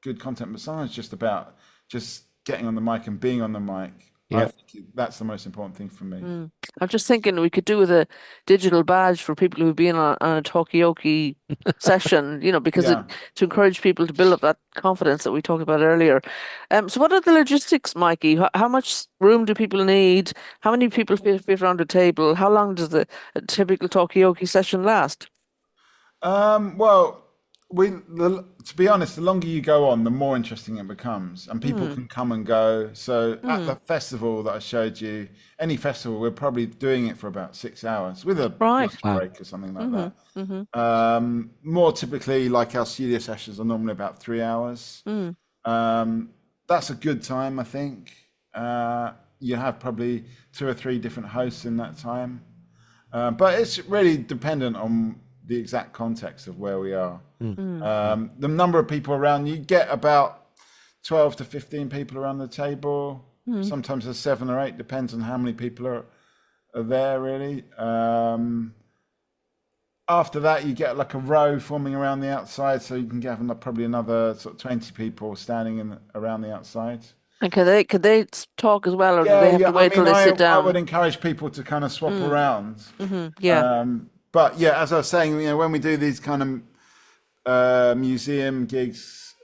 S2: good content, but sometimes it's just about just getting on the mic and being on the mic. I think that's the most important thing for me.
S1: I'm just thinking we could do with a digital badge for people who've been on a talkie session, because
S2: Yeah.
S1: to encourage people to build up that confidence that we talked about earlier. So what are the logistics, Mikey? How much room do people need? How many people fit around a table? How long does a typical talkie session last?
S2: Well, to be honest, the longer you go on, the more interesting it becomes, and people can come and go. So at the festival that I showed you, any festival, we're probably doing it for about 6 hours with a
S1: Right.
S2: lunch break or something like that. More typically, like our studio sessions are normally about 3 hours. That's a good time, I think. You have probably 2 or 3 different hosts in that time, but it's really dependent on the exact context of where we are. The number of people around, you get about 12 to 15 people around the table. Sometimes there's 7 or 8, depends on how many people are there, really. After that, you get like a row forming around the outside, so you can have probably another sort of 20 people standing around the outside.
S1: And could they talk as well, or do they have to wait till they sit
S2: I
S1: down?
S2: would encourage people to kind of swap around.
S1: Yeah.
S2: But yeah, as I was saying, when we do these kind of museum gigs,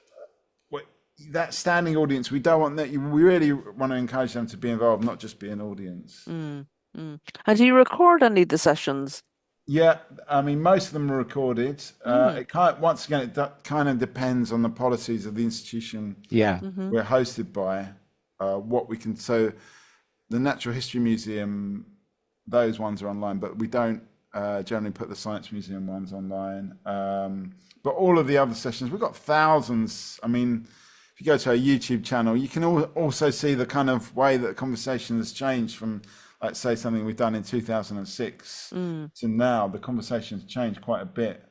S2: that standing audience, we don't want that. We really want to encourage them to be involved, not just be an audience.
S1: And do you record any of the sessions?
S2: Yeah, I mean, most of them are recorded. It once again, it kind of depends on the policies of the institution we're hosted by. What we can, so the Natural History Museum, those ones are online, but we don't generally put the Science Museum ones online. But all of the other sessions, we've got thousands. I mean, if you go to our YouTube channel, you can also see the kind of way that the conversation has changed from, let's say, something we've done in 2006 to now. The conversation's changed quite a bit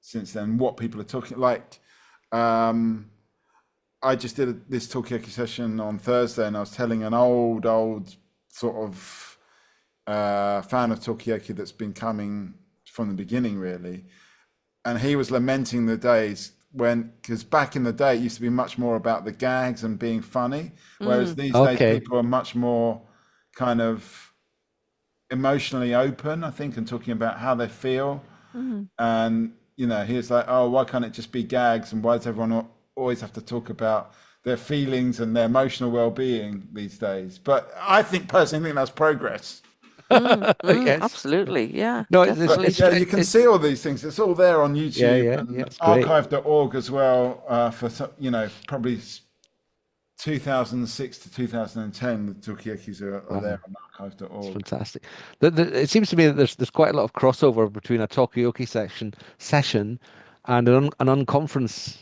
S2: since then. What people are talking, like, I just did this talkie session on Thursday, and I was telling an old sort of fan of talkie that's been coming from the beginning, really, and he was lamenting the days because back in the day it used to be much more about the gags and being funny, whereas these days people are much more kind of emotionally open, I think, and talking about how they feel. And he was like, oh, why can't it just be gags, and why does everyone always have to talk about their feelings and their emotional well-being these days? But I personally think that's progress.
S3: Yes.
S1: Absolutely, yeah.
S3: No,
S1: definitely.
S2: You can see all these things. It's all there on YouTube and
S3: it's great.
S2: archive.org as well. For probably 2006 to 2010, the talkies are there on archive.org.
S3: It's fantastic. It seems to me that there's quite a lot of crossover between a talkie session and an unconference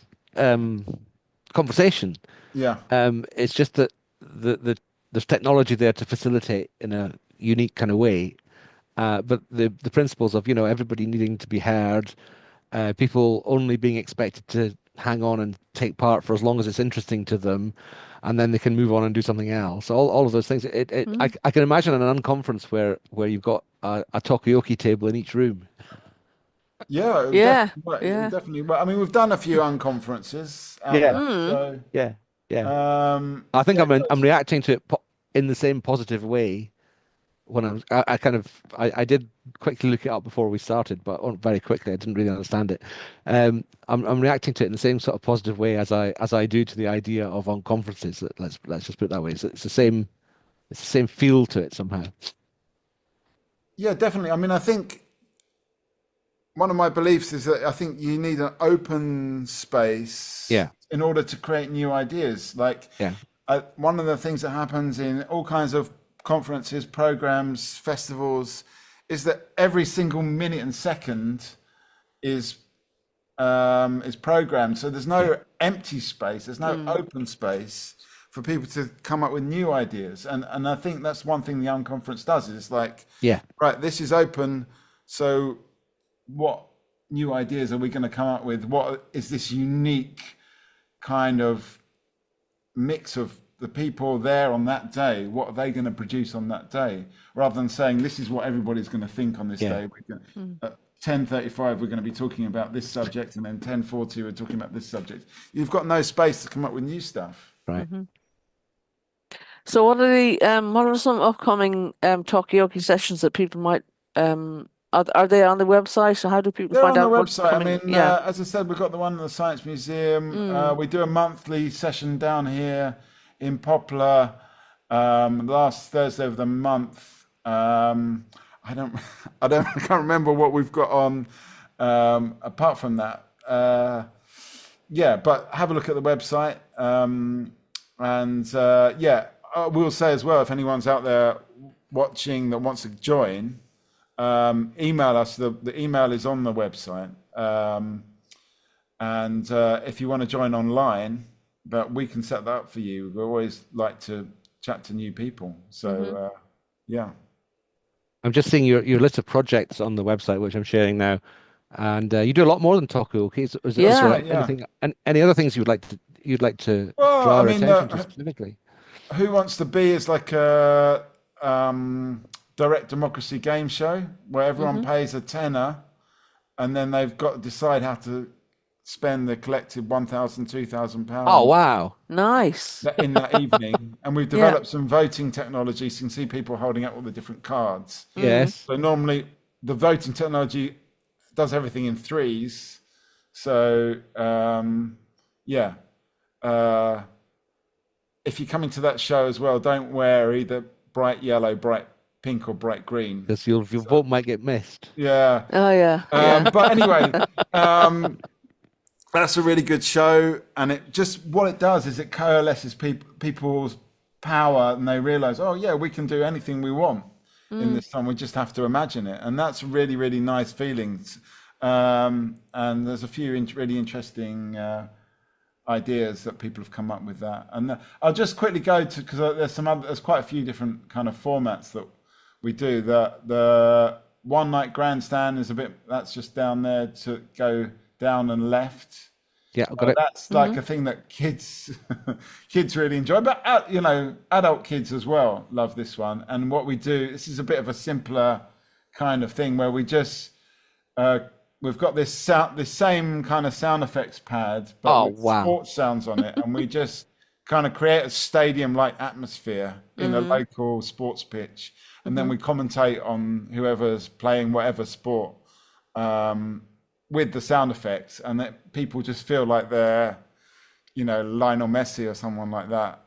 S3: conversation.
S2: Yeah.
S3: It's just that there's technology there to facilitate in a unique kind of way. But the principles of, everybody needing to be heard, people only being expected to hang on and take part for as long as it's interesting to them, and then they can move on and do something else. All of those things. I can imagine an unconference where you've got a talkie table in each room.
S2: Yeah. Definitely. Well, I mean, we've done a few unconferences.
S3: I think I'm reacting to it in the same positive way. When I did quickly look it up before we started, but very quickly I didn't really understand it. I'm reacting to it in the same sort of positive way as I do to the idea of on conferences. Let's just put it that way. It's the same feel to it somehow.
S2: Yeah, definitely. I mean, I think one of my beliefs is that I think you need an open space in order to create new ideas. One of the things that happens in all kinds of conferences, programs, festivals, is that every single minute and second is programmed. So there's no empty space. There's no open space for people to come up with new ideas. And I think that's one thing the Young Conference does, is it's like,
S3: Yeah.
S2: right, this is open. So what new ideas are we going to come up with? What is this unique kind of mix of the people there on that day? What are they going to produce on that day? Rather than saying, this is what everybody's going to think on this
S3: Yeah.
S2: day. At 10:35, we're going to be talking about this subject, and then 10:40, we're talking about this subject. You've got no space to come up with new stuff.
S3: Right.
S1: So what are some upcoming talkioki sessions that people might are they on the website? So how do people
S2: They're
S1: find
S2: on the
S1: out what's
S2: website. I
S1: coming?
S2: mean,
S1: Yeah.
S2: as I said, we've got the one in the Science Museum. We do a monthly session down here in Poplar, last Thursday of the month. I can't remember what we've got on apart from that. Yeah, but have a look at the website. I will say as well, if anyone's out there watching that wants to join, email us. The email is on the website. If you want to join online, but we can set that up for you. We always like to chat to new people. So, yeah.
S3: I'm just seeing your list of projects on the website, which I'm sharing now, and you do a lot more than talkioki. Is there
S2: Right, yeah.
S3: anything, any other things you'd like to
S2: Well,
S3: draw
S2: I
S3: our
S2: mean,
S3: attention to specifically?
S2: Who Wants to Be is like a direct democracy game show where everyone pays a tenner, and then they've got to decide how to spend the collected £1,000, £2,000
S3: Oh, wow.
S1: Nice.
S2: in that evening. And we've developed some voting technology, so you can see people holding up all the different cards.
S3: Yes.
S2: So normally the voting technology does everything in threes. So if you're coming to that show as well, don't wear either bright yellow, bright pink, or bright green.
S3: Because your vote might get missed.
S2: Yeah.
S1: Oh yeah. Yeah.
S2: But anyway, that's a really good show, and it just, what it does is it coalesces people's power, and they realize, oh yeah, we can do anything we want in this time. We just have to imagine it, and that's really, really nice feelings. And there's a few really interesting ideas that people have come up with that. And I'll just quickly go to, because there's quite a few different kind of formats that we do. The one night grandstand is that's just down there to go down and left.
S3: Yeah, I've got it.
S2: That's like a thing that kids really enjoy, but adult kids as well love this one. And what we do, this is a bit of a simpler kind of thing where we just we've got this same kind of sound effects pad, but with sports sounds on it, and we just kind of create a stadium-like atmosphere in a local sports pitch, and then we commentate on whoever's playing whatever sport with the sound effects, and that people just feel like they're, Lionel Messi or someone like that.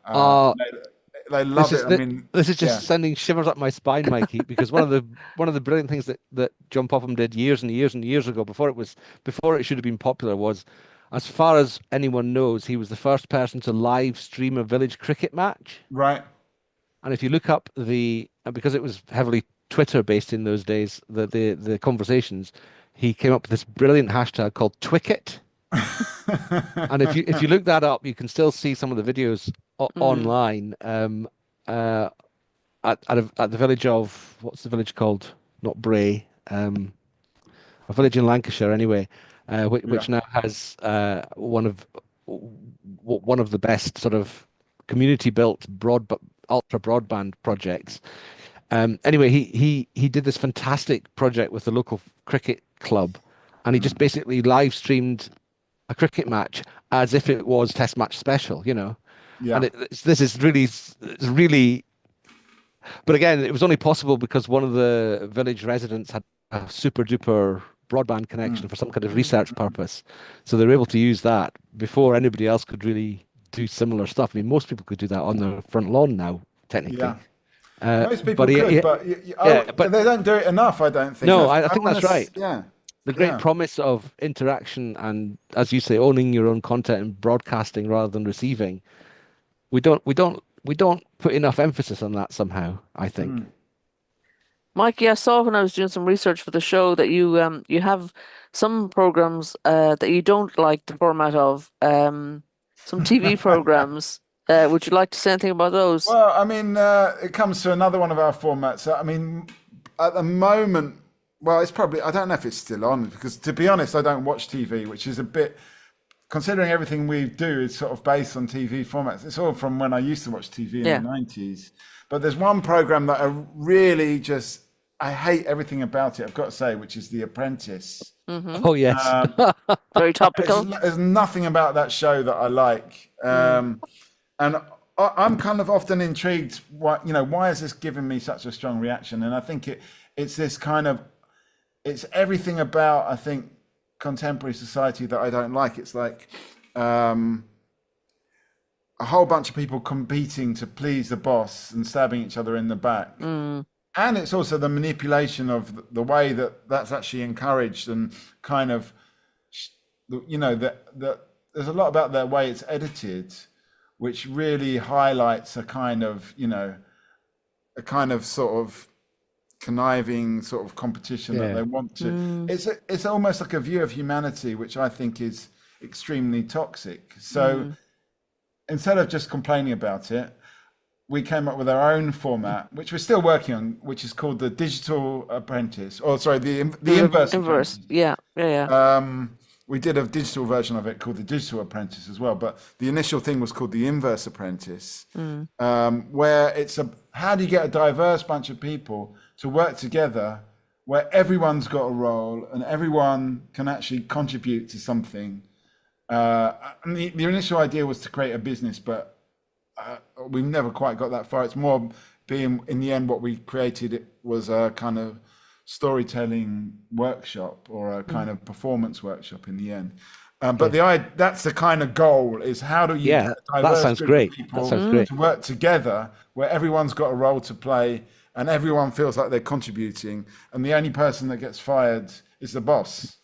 S2: They love it. I mean,
S3: this is just sending shivers up my spine, Mikey, because one of the brilliant things that John Popham did years and years and years ago, before it should have been popular, was, as far as anyone knows, he was the first person to live stream a village cricket match.
S2: Right.
S3: And if you look up because it was heavily Twitter based in those days, the conversations, he came up with this brilliant hashtag called Twicket. And if you look that up, you can still see some of the videos online at the village of, what's the village called? Not Bray, a village in Lancashire anyway, which now has one of the best sort of community built ultra broadband projects. Anyway, he did this fantastic project with the local cricket club, and he just basically live streamed a cricket match as if it was Test match special, Yeah. And this is really, but again, it was only possible because one of the village residents had a super duper broadband connection for some kind of research purpose, so they were able to use that before anybody else could really do similar stuff. I mean, most people could do that on their front lawn now, technically.
S2: Yeah. Most people could, but they don't do it enough, I don't think.
S3: No, I think that's right.
S2: Yeah.
S3: The great promise of interaction and, as you say, owning your own content and broadcasting rather than receiving. We don't put enough emphasis on that somehow, I think.
S1: Mikey, I saw when I was doing some research for the show that you have some programs that you don't like the format of, some TV programs. Would you like to say anything about those?
S2: Well, I mean, it comes to another one of our formats. I mean, at the moment, well, it's probably, I don't know if it's still on because to be honest, I don't watch TV, which is a bit, considering everything we do is sort of based on TV formats. It's all from when I used to watch TV in the
S1: Yeah.
S2: 90s. But there's one program that I really just, I hate everything about it, I've got to say, which is The Apprentice.
S3: Oh yes.
S1: Very topical.
S2: There's nothing about that show that I like. And I'm kind of often intrigued, why is this giving me such a strong reaction? And I think it's this kind of, it's everything about, I think, contemporary society that I don't like. It's like a whole bunch of people competing to please the boss and stabbing each other in the back. And it's also the manipulation of the way that that's actually encouraged and kind of, that there's a lot about the way it's edited, which really highlights a kind of, sort of conniving sort of competition that they want to. It's almost like a view of humanity, which I think is extremely toxic. So instead of just complaining about it, we came up with our own format, which we're still working on, which is called the Digital Apprentice, or sorry, the Inverse Apprentice.
S1: Yeah.
S2: We did a digital version of it called the Digital Apprentice as well, but the initial thing was called the Inverse Apprentice, where it's how do you get a diverse bunch of people to work together, where everyone's got a role and everyone can actually contribute to something. And the initial idea was to create a business, but we've never quite got that far. It's more being, in the end, what we created, it was a kind of storytelling workshop or a kind of performance workshop in the end. But that's the kind of goal, is how do you get a diverse
S3: that sounds
S2: group
S3: great.
S2: of people
S3: That sounds great.
S2: to work together, where everyone's got a role to play and everyone feels like they're contributing, and the only person that gets fired is the boss.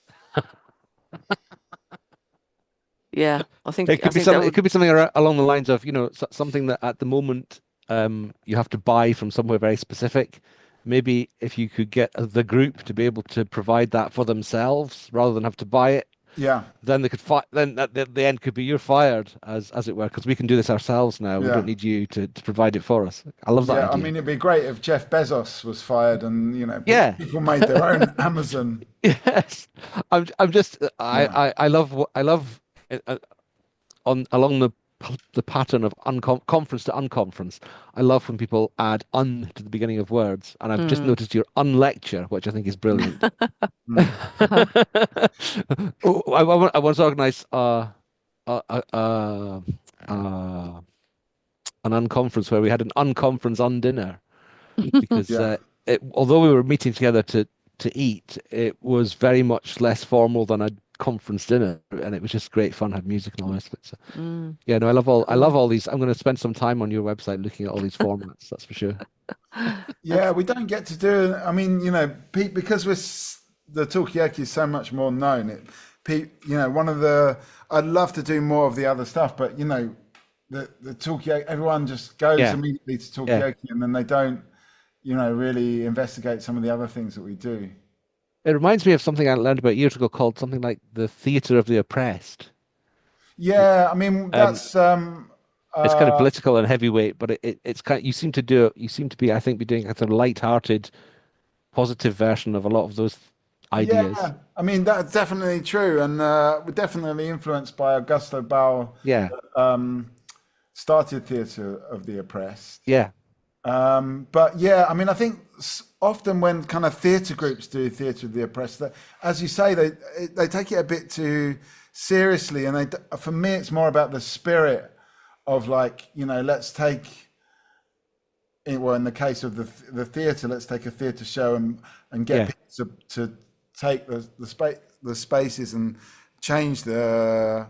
S1: Yeah, I think
S3: It could be
S1: that
S3: something.
S1: would,
S3: It could be something along the lines of, something that at the moment you have to buy from somewhere very specific. Maybe if you could get the group to be able to provide that for themselves rather than have to buy it,
S2: Yeah,
S3: then they could then at the end could be you're fired, as it were, because we can do this ourselves now. We
S2: Yeah.
S3: don't need you to provide it for us. I love that
S2: yeah. I
S3: idea.
S2: mean, it'd be great if Jeff Bezos was fired and
S3: Yeah.
S2: people made their own Amazon.
S3: Yes, I'm just
S2: Yeah.
S3: I love along the pattern of conference to unconference. I love when people add "un" to the beginning of words, and I've just noticed your unlecture, which I think is brilliant. I once organised an unconference where we had an unconference dinner because
S2: Yeah.
S3: although we were meeting together to eat, it was very much less formal than a conference dinner, and it was just great fun. Had music and all the rest of it. So, yeah, no, I love all these. I'm going to spend some time on your website looking at all these formats. That's for sure.
S2: Yeah, we don't get to do. I mean, because the Talkie is so much more known. One of the. I'd love to do more of the other stuff, but the Talkie, everyone just goes
S3: Yeah.
S2: immediately to Talkie
S3: Yeah.
S2: and then they don't, really investigate some of the other things that we do.
S3: It reminds me of something I learned about years ago called something like the theatre of the oppressed.
S2: Yeah, I mean that's
S3: It's kind of political and heavyweight, but it's kind. You seem to be, I think, be doing a sort of light-hearted, positive version of a lot of those ideas.
S2: yeah. I mean that's definitely true, and we're definitely influenced by Augusto Boal.
S3: Yeah,
S2: Started Theatre of the Oppressed.
S3: yeah,
S2: But yeah, I mean, I think often when kind of theatre groups do Theatre of the Oppressed, as you say, they take it a bit too seriously, and for me, it's more about the spirit of like, let's take, well, in the case of the theatre, let's take a theatre show and get
S3: Yeah.
S2: people to take the spaces and change the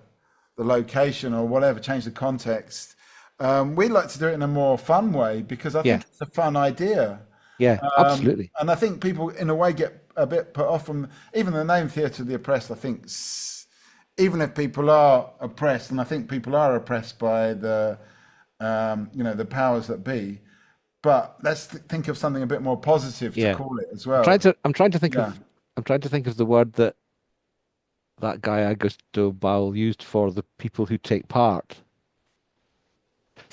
S2: location or whatever, change the context. We like to do it in a more fun way because I think
S3: Yeah.
S2: it's a fun idea.
S3: yeah, absolutely.
S2: And I think people, in a way, get a bit put off from even the name Theatre of the Oppressed. I think even if people are oppressed, and I think people are oppressed by the powers that be, but let's think of something a bit more positive to
S3: Yeah.
S2: call it as well.
S3: I'm trying to think
S2: Yeah.
S3: of the word that guy Augusto Boal used for the people who take part.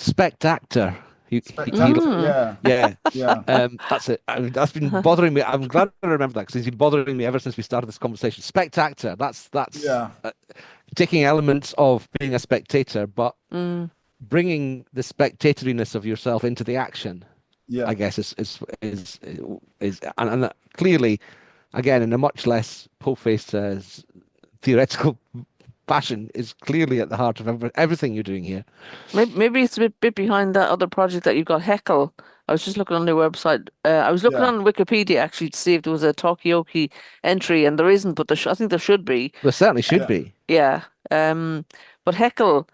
S3: Spectator. He
S2: Spectacular.
S1: Mm.
S2: Yeah.
S3: yeah.
S2: Yeah.
S3: That's it. That's been bothering me. I'm glad I remember that because it's been bothering me ever since we started this conversation. Spectator. That's
S2: Yeah.
S3: taking elements of being a spectator, but
S1: Mm.
S3: bringing the spectatoriness of yourself into the action. I
S2: Yeah.
S3: guess is and clearly, again, in a much less po-faced theoretical fashion, is clearly at the heart of everything you're doing here.
S1: Maybe it's a bit behind that other project that you got, Heckle. I was just looking on their website. I was looking
S2: Yeah.
S1: on Wikipedia actually to see if there was a Talkie entry, and there isn't, but I think there should be.
S3: There certainly should
S2: Yeah.
S3: be.
S1: Yeah. But Heckle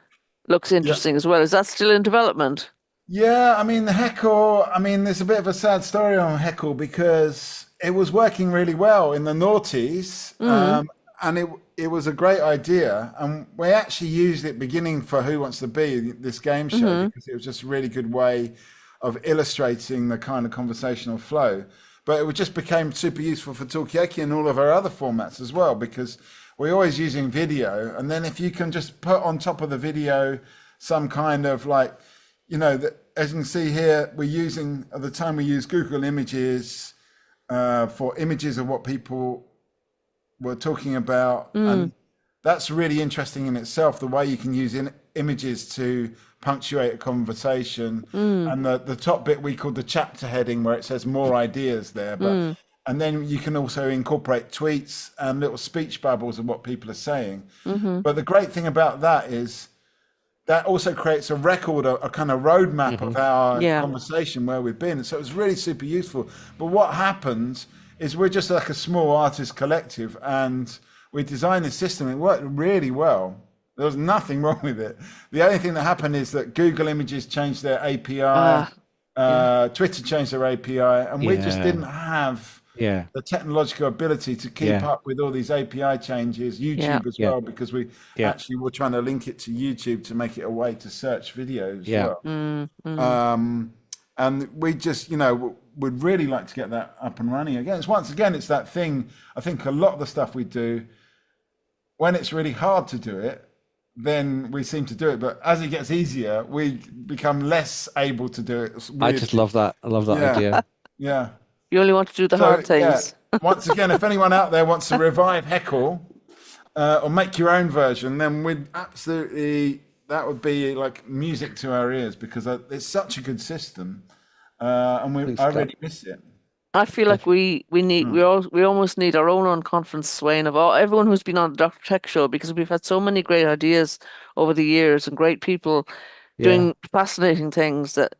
S1: looks
S2: Yeah.
S1: interesting as well. Is that still in development?
S2: Yeah, I mean, the Heckle, I mean, there's a bit of a sad story on Heckle because it was working really well in the noughties,
S1: Mm.
S2: and it was a great idea. And we actually used it beginning for Who Wants to Be, this game show,
S1: Mm-hmm.
S2: because it was just a really good way of illustrating the kind of conversational flow. But it just became super useful for Talkie and all of our other formats as well, because we're always using video. And then if you can just put on top of the video some kind of like, as you can see here, we're using, at the time we use Google Images for images of what people were talking about.
S1: Mm.
S2: And that's really interesting in itself, the way you can use images to punctuate a conversation.
S1: Mm.
S2: And the top bit we call the chapter heading, where it says more ideas there.
S1: Mm.
S2: And then you can also incorporate tweets and little speech bubbles of what people are saying.
S1: Mm-hmm.
S2: But the great thing about that is, that also creates a record, a kind of roadmap of our
S1: Yeah.
S2: conversation where we've been. So it's really super useful. But what happens is we're just like a small artist collective, and we designed this system. It worked really well. There was nothing wrong with it. The only thing that happened is that Google Images changed their API,
S1: Yeah.
S2: Twitter changed their API, and we just
S3: Yeah.
S2: didn't have
S3: Yeah.
S2: the technological ability to keep
S3: Yeah.
S2: up with all these API changes,
S1: Yeah.
S2: YouTube as
S3: Yeah.
S2: well, because we
S3: Yeah.
S2: actually were trying to link it to YouTube to make it a way to search videos as
S3: Yeah.
S2: well.
S1: Mm. Mm.
S2: And we just, would really like to get that up and running again. Once again, it's that thing. I think a lot of the stuff we do, when it's really hard to do it, then we seem to do it. But as it gets easier, we become less able to do it. It's
S3: I
S2: weird.
S3: just love that. I love that
S2: Yeah.
S3: idea.
S2: Yeah.
S1: You only want to do the
S2: So,
S1: hard things.
S2: once again, if anyone out there wants to revive Heckle or make your own version, then that would be like music to our ears, because it's such a good system, and
S3: Thanks,
S2: I
S3: Scott.
S2: really miss it.
S1: I feel like we almost need our own conference, Sweyn, of everyone who's been on the Dr. Tech show, because we've had so many great ideas over the years and great people
S3: Yeah.
S1: doing fascinating things that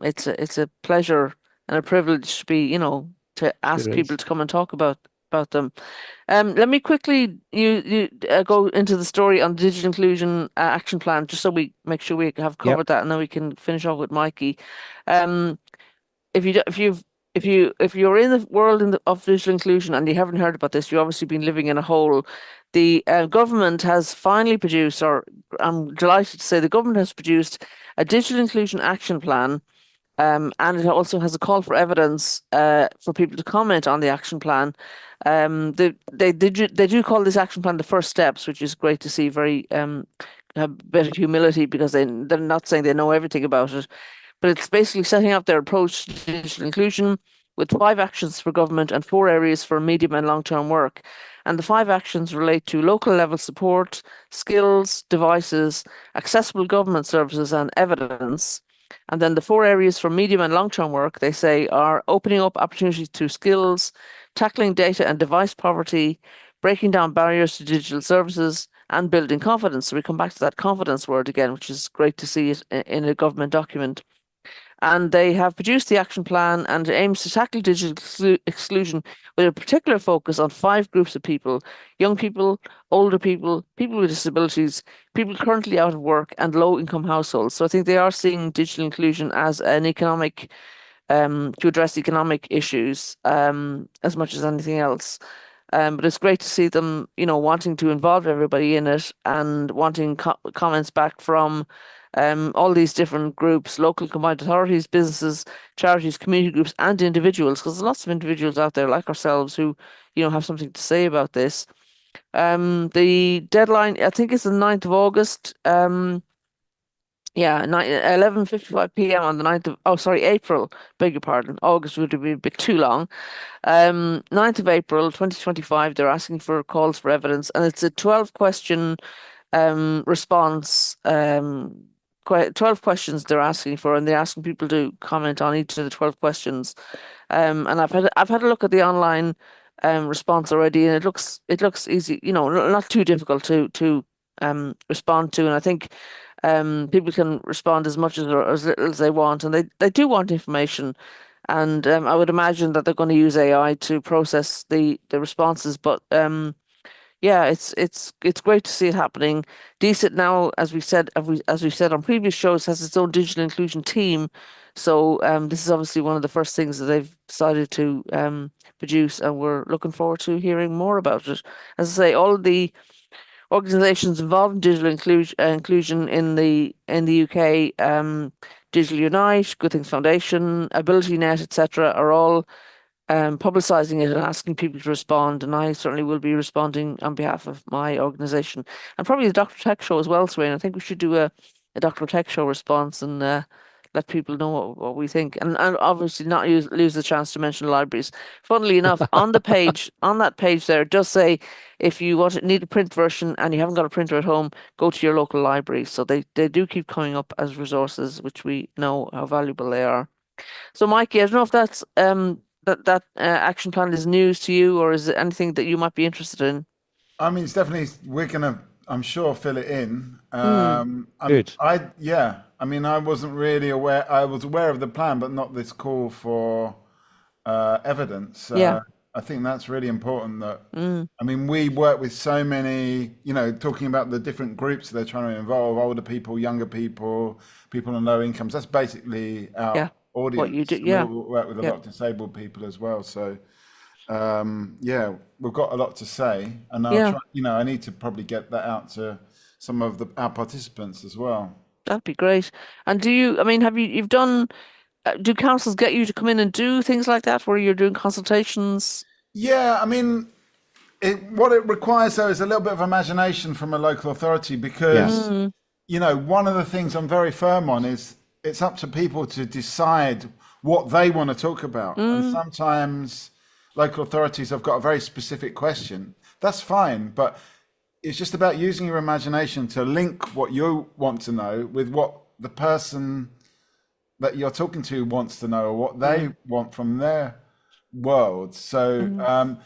S1: it's a pleasure and a privilege to be, to ask
S3: It
S1: people
S3: is.
S1: to come and talk about them. Let me quickly go into the story on the digital inclusion action plan, just so we make sure we have
S3: Yep.
S1: covered that, and then we can finish off with Mikey. Um, if you don't- if you're in the world of digital inclusion and you haven't heard about this, you've obviously been living in a hole. The government has finally produced, or I'm delighted to say, the government has produced a digital inclusion action plan. And it also has a call for evidence for people to comment on the action plan. They do call this action plan the first steps, which is great to see. Very a bit of humility, because they're not saying they know everything about it, but it's basically setting out their approach to digital inclusion with 5 actions for government and 4 areas for medium and long-term work. And the 5 actions relate to local level support, skills, devices, accessible government services, and evidence. And then the 4 areas for medium and long-term work, they say, are opening up opportunities to skills, tackling data and device poverty, breaking down barriers to digital services, and building confidence. So we come back to that confidence word again, which is great to see it in a government document. And they have produced the action plan, and it aims to tackle digital exclusion with a particular focus on 5 groups of people: young people, older people, people with disabilities, people currently out of work, and low-income households. So I think they are seeing digital inclusion as an economic, to address economic issues as much as anything else. But it's great to see them, wanting to involve everybody in it and wanting comments back from all these different groups: local combined authorities, businesses, charities, community groups, and individuals, because there's lots of individuals out there like ourselves who, have something to say about this. The deadline, I think, is the 9th of August. Yeah, 11:55 p.m. on the 9th of, oh, sorry, April, beg your pardon. August would have been a bit too long. 9th of April, 2025, they're asking for calls for evidence, and it's a 12 question response. 12 questions they're asking for, and they're asking people to comment on each of the 12 questions. And I've had a look at the online response already, and it looks easy, not too difficult to respond to. And I think people can respond as much or as little as they want, and they do want information. And I would imagine that they're going to use AI to process the responses. But yeah, it's great to see it happening. Decent now, as we've said on previous shows, has its own digital inclusion team. So this is obviously one of the first things that they've decided to produce, and we're looking forward to hearing more about it. As I say, all of the organizations involved in digital inclusion in the UK, Digital Unite, Good Things Foundation, AbilityNet, etc., are all publicizing it and asking people to respond. And I certainly will be responding on behalf of my organization, and probably the Dr. Tech Show as well, Swain. I think we should do a Dr. Tech Show response and let people know what we think, and obviously not lose the chance to mention libraries. Funnily enough, on that page there, it does say if you need a print version and you haven't got a printer at home, go to your local library. So they do keep coming up as resources, which we know how valuable they are. So, Mikey, I don't know if that action plan is news to you, or is it anything that you might be interested in?
S2: I mean, it's definitely, we're gonna, I'm sure, fill it in.
S1: Hmm.
S3: Good.
S2: Yeah. I mean, I wasn't really aware. I was aware of the plan, but not this call for evidence.
S1: Yeah.
S2: I think that's really important. That
S1: Mm.
S2: I mean, we work with so many, talking about the different groups they're trying to involve: older people, younger people, people on low incomes. That's basically our
S1: Yeah. What you do?
S2: audience. And we
S1: Yeah.
S2: work with a
S1: Yeah.
S2: lot of disabled people as well. So yeah, we've got a lot to say, and I'll
S1: Yeah.
S2: try. I need to probably get that out to some of our participants as well.
S1: That'd be great. And I mean, you've done, do councils get you to come in and do things like that where you're doing consultations?
S2: Yeah, I mean, what it requires though is a little bit of imagination from a local authority
S3: Yeah.
S2: because,
S1: Mm.
S2: one of the things I'm very firm on is it's up to people to decide what they want to talk about. And
S1: Mm.
S2: sometimes local authorities have got a very specific question. That's fine, but it's just about using your imagination to link what you want to know with what the person that you're talking to wants to know or what they
S1: Mm.
S2: want from their world. So
S1: Mm.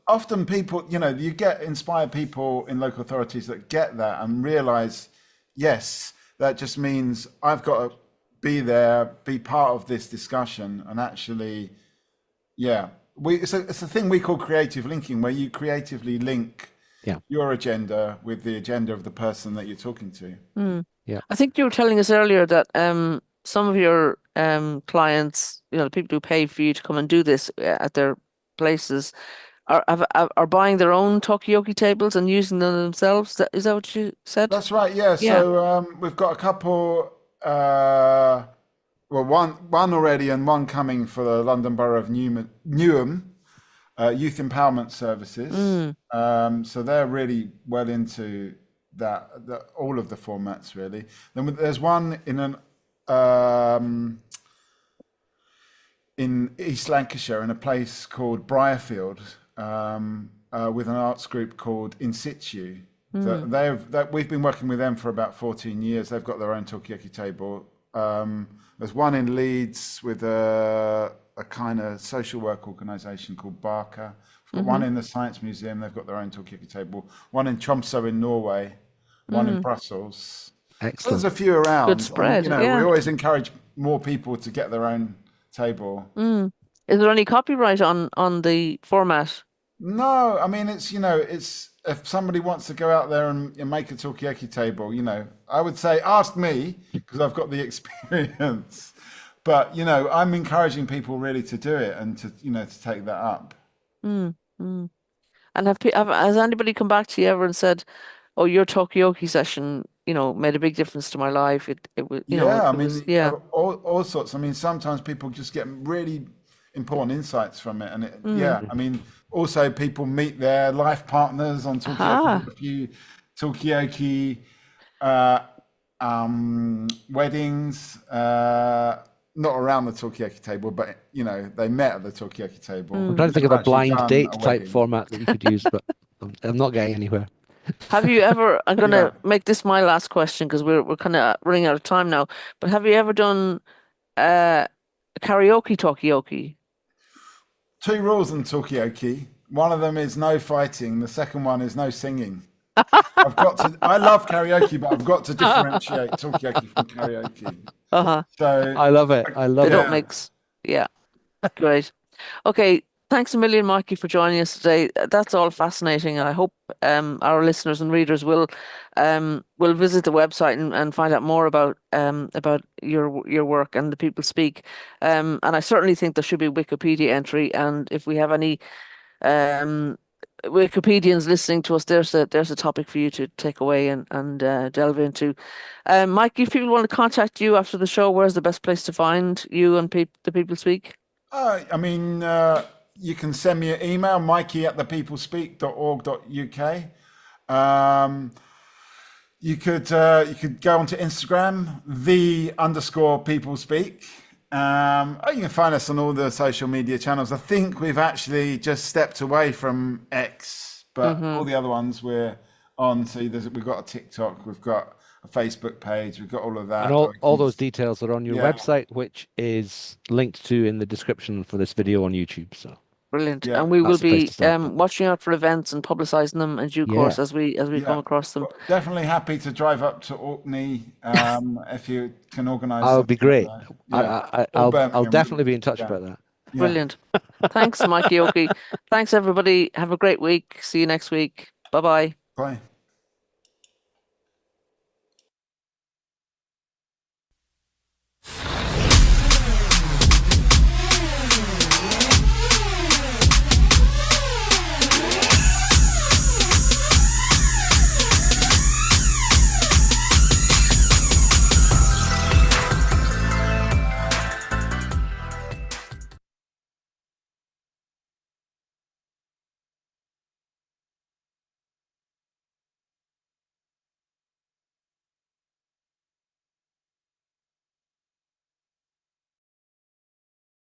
S2: often people, you get inspired people in local authorities that get that and realize, yes, that just means I've got to be there, be part of this discussion, and actually, yeah, it's a thing we call creative linking, where you creatively link
S3: Yeah.
S2: your agenda with the agenda of the person that you're talking to.
S1: Mm.
S3: Yeah.
S1: I think you were telling us earlier that some of your clients, the people who pay for you to come and do this at their places, are buying their own Tokioki tables and using them themselves. Is that what you said?
S2: That's right. Yeah.
S1: Yeah.
S2: So we've got a couple. Well, one already, and one coming for the London Borough of Newham Youth Empowerment Services.
S1: Mm.
S2: So they're really well into all of the formats really. Then there's one in East Lancashire in a place called Briarfield with an arts group called In Situ. We've been working with them for about 14 years. They've got their own Tokiyaki table. There's one in Leeds with a kind of social work organisation called Barker. We've got one in the Science Museum. They've got their own Tokiyaki table. One in Tromsø in Norway. One in Brussels. So
S3: Excellent.
S2: there's a few around.
S1: Good spread.
S2: And, we
S1: Yeah.
S2: always encourage more people to get their own table.
S1: Mm. Is there any copyright on the format?
S2: No, I mean it's if somebody wants to go out there and make a Tokiyaki table, I would say ask me because I've got the experience. But I'm encouraging people really to do it and to take that up.
S1: Mm. Mm. And has anybody come back to you ever and said, "Oh, your Tokioki session, made a big difference to my life. It was,
S2: Yeah, I
S1: it was,
S2: mean
S1: yeah."
S2: all sorts. I mean sometimes people just get really important insights from it, and
S1: Mm.
S2: I mean also people meet their life partners on Tokiyaki.
S1: Aha.
S2: A few Tokiyaki. Uh, weddings, not around the talkie table, but they met at the talkie table.
S3: I'm trying to think of
S2: Never
S3: a
S2: actually
S3: blind
S2: done
S3: date
S2: a
S3: type
S2: wedding.
S3: format that we could use, but I'm not getting anywhere.
S1: Have you ever, I'm going
S2: Yeah.
S1: to make this my last question because we're kind of running out of time now, but have you ever done karaoke talkie?
S2: Two rules on talkie. One of them is no fighting. The second one is no singing. I love karaoke, but I've got to differentiate talkie from karaoke.
S1: Uh-huh.
S2: So
S3: I love it. I love
S1: They
S3: it.
S1: don't mix. Yeah. Great. Okay. Thanks a million, Mikey, for joining us today. That's all fascinating. I hope our listeners and readers will visit the website and find out more about your work and the people speak. And I certainly think there should be a Wikipedia entry. And if we have any Wikipedians listening to us, there's a topic for you to take away and delve into. Mikey, if people want to contact you after the show, where's the best place to find you and the people speak?
S2: I mean, you can send me an email, mikey@thepeoplespeak.org.uk. You could go onto Instagram, _peoplespeak. You can find us on all the social media channels. I think we've actually just stepped away from X, but all the other ones we're on. So we've got a TikTok, we've got a Facebook page, we've got all of that.
S3: And all those details are on your
S2: Yeah.
S3: website, which is linked to in the description for this video on YouTube. So
S1: Brilliant.
S2: Yeah,
S1: And we will
S3: that's the place
S1: be
S3: to start.
S1: watching out for events and publicizing them in due course as we come across them.
S2: Well, definitely happy to drive up to Orkney if you can organise.
S3: That would be great.
S2: Or
S3: I'll
S2: Birmingham.
S3: definitely be in touch about that.
S2: Yeah.
S1: Brilliant. Thanks, Mikey Oki. Thanks, everybody. Have a great week. See you next week. Bye-bye.
S2: Bye.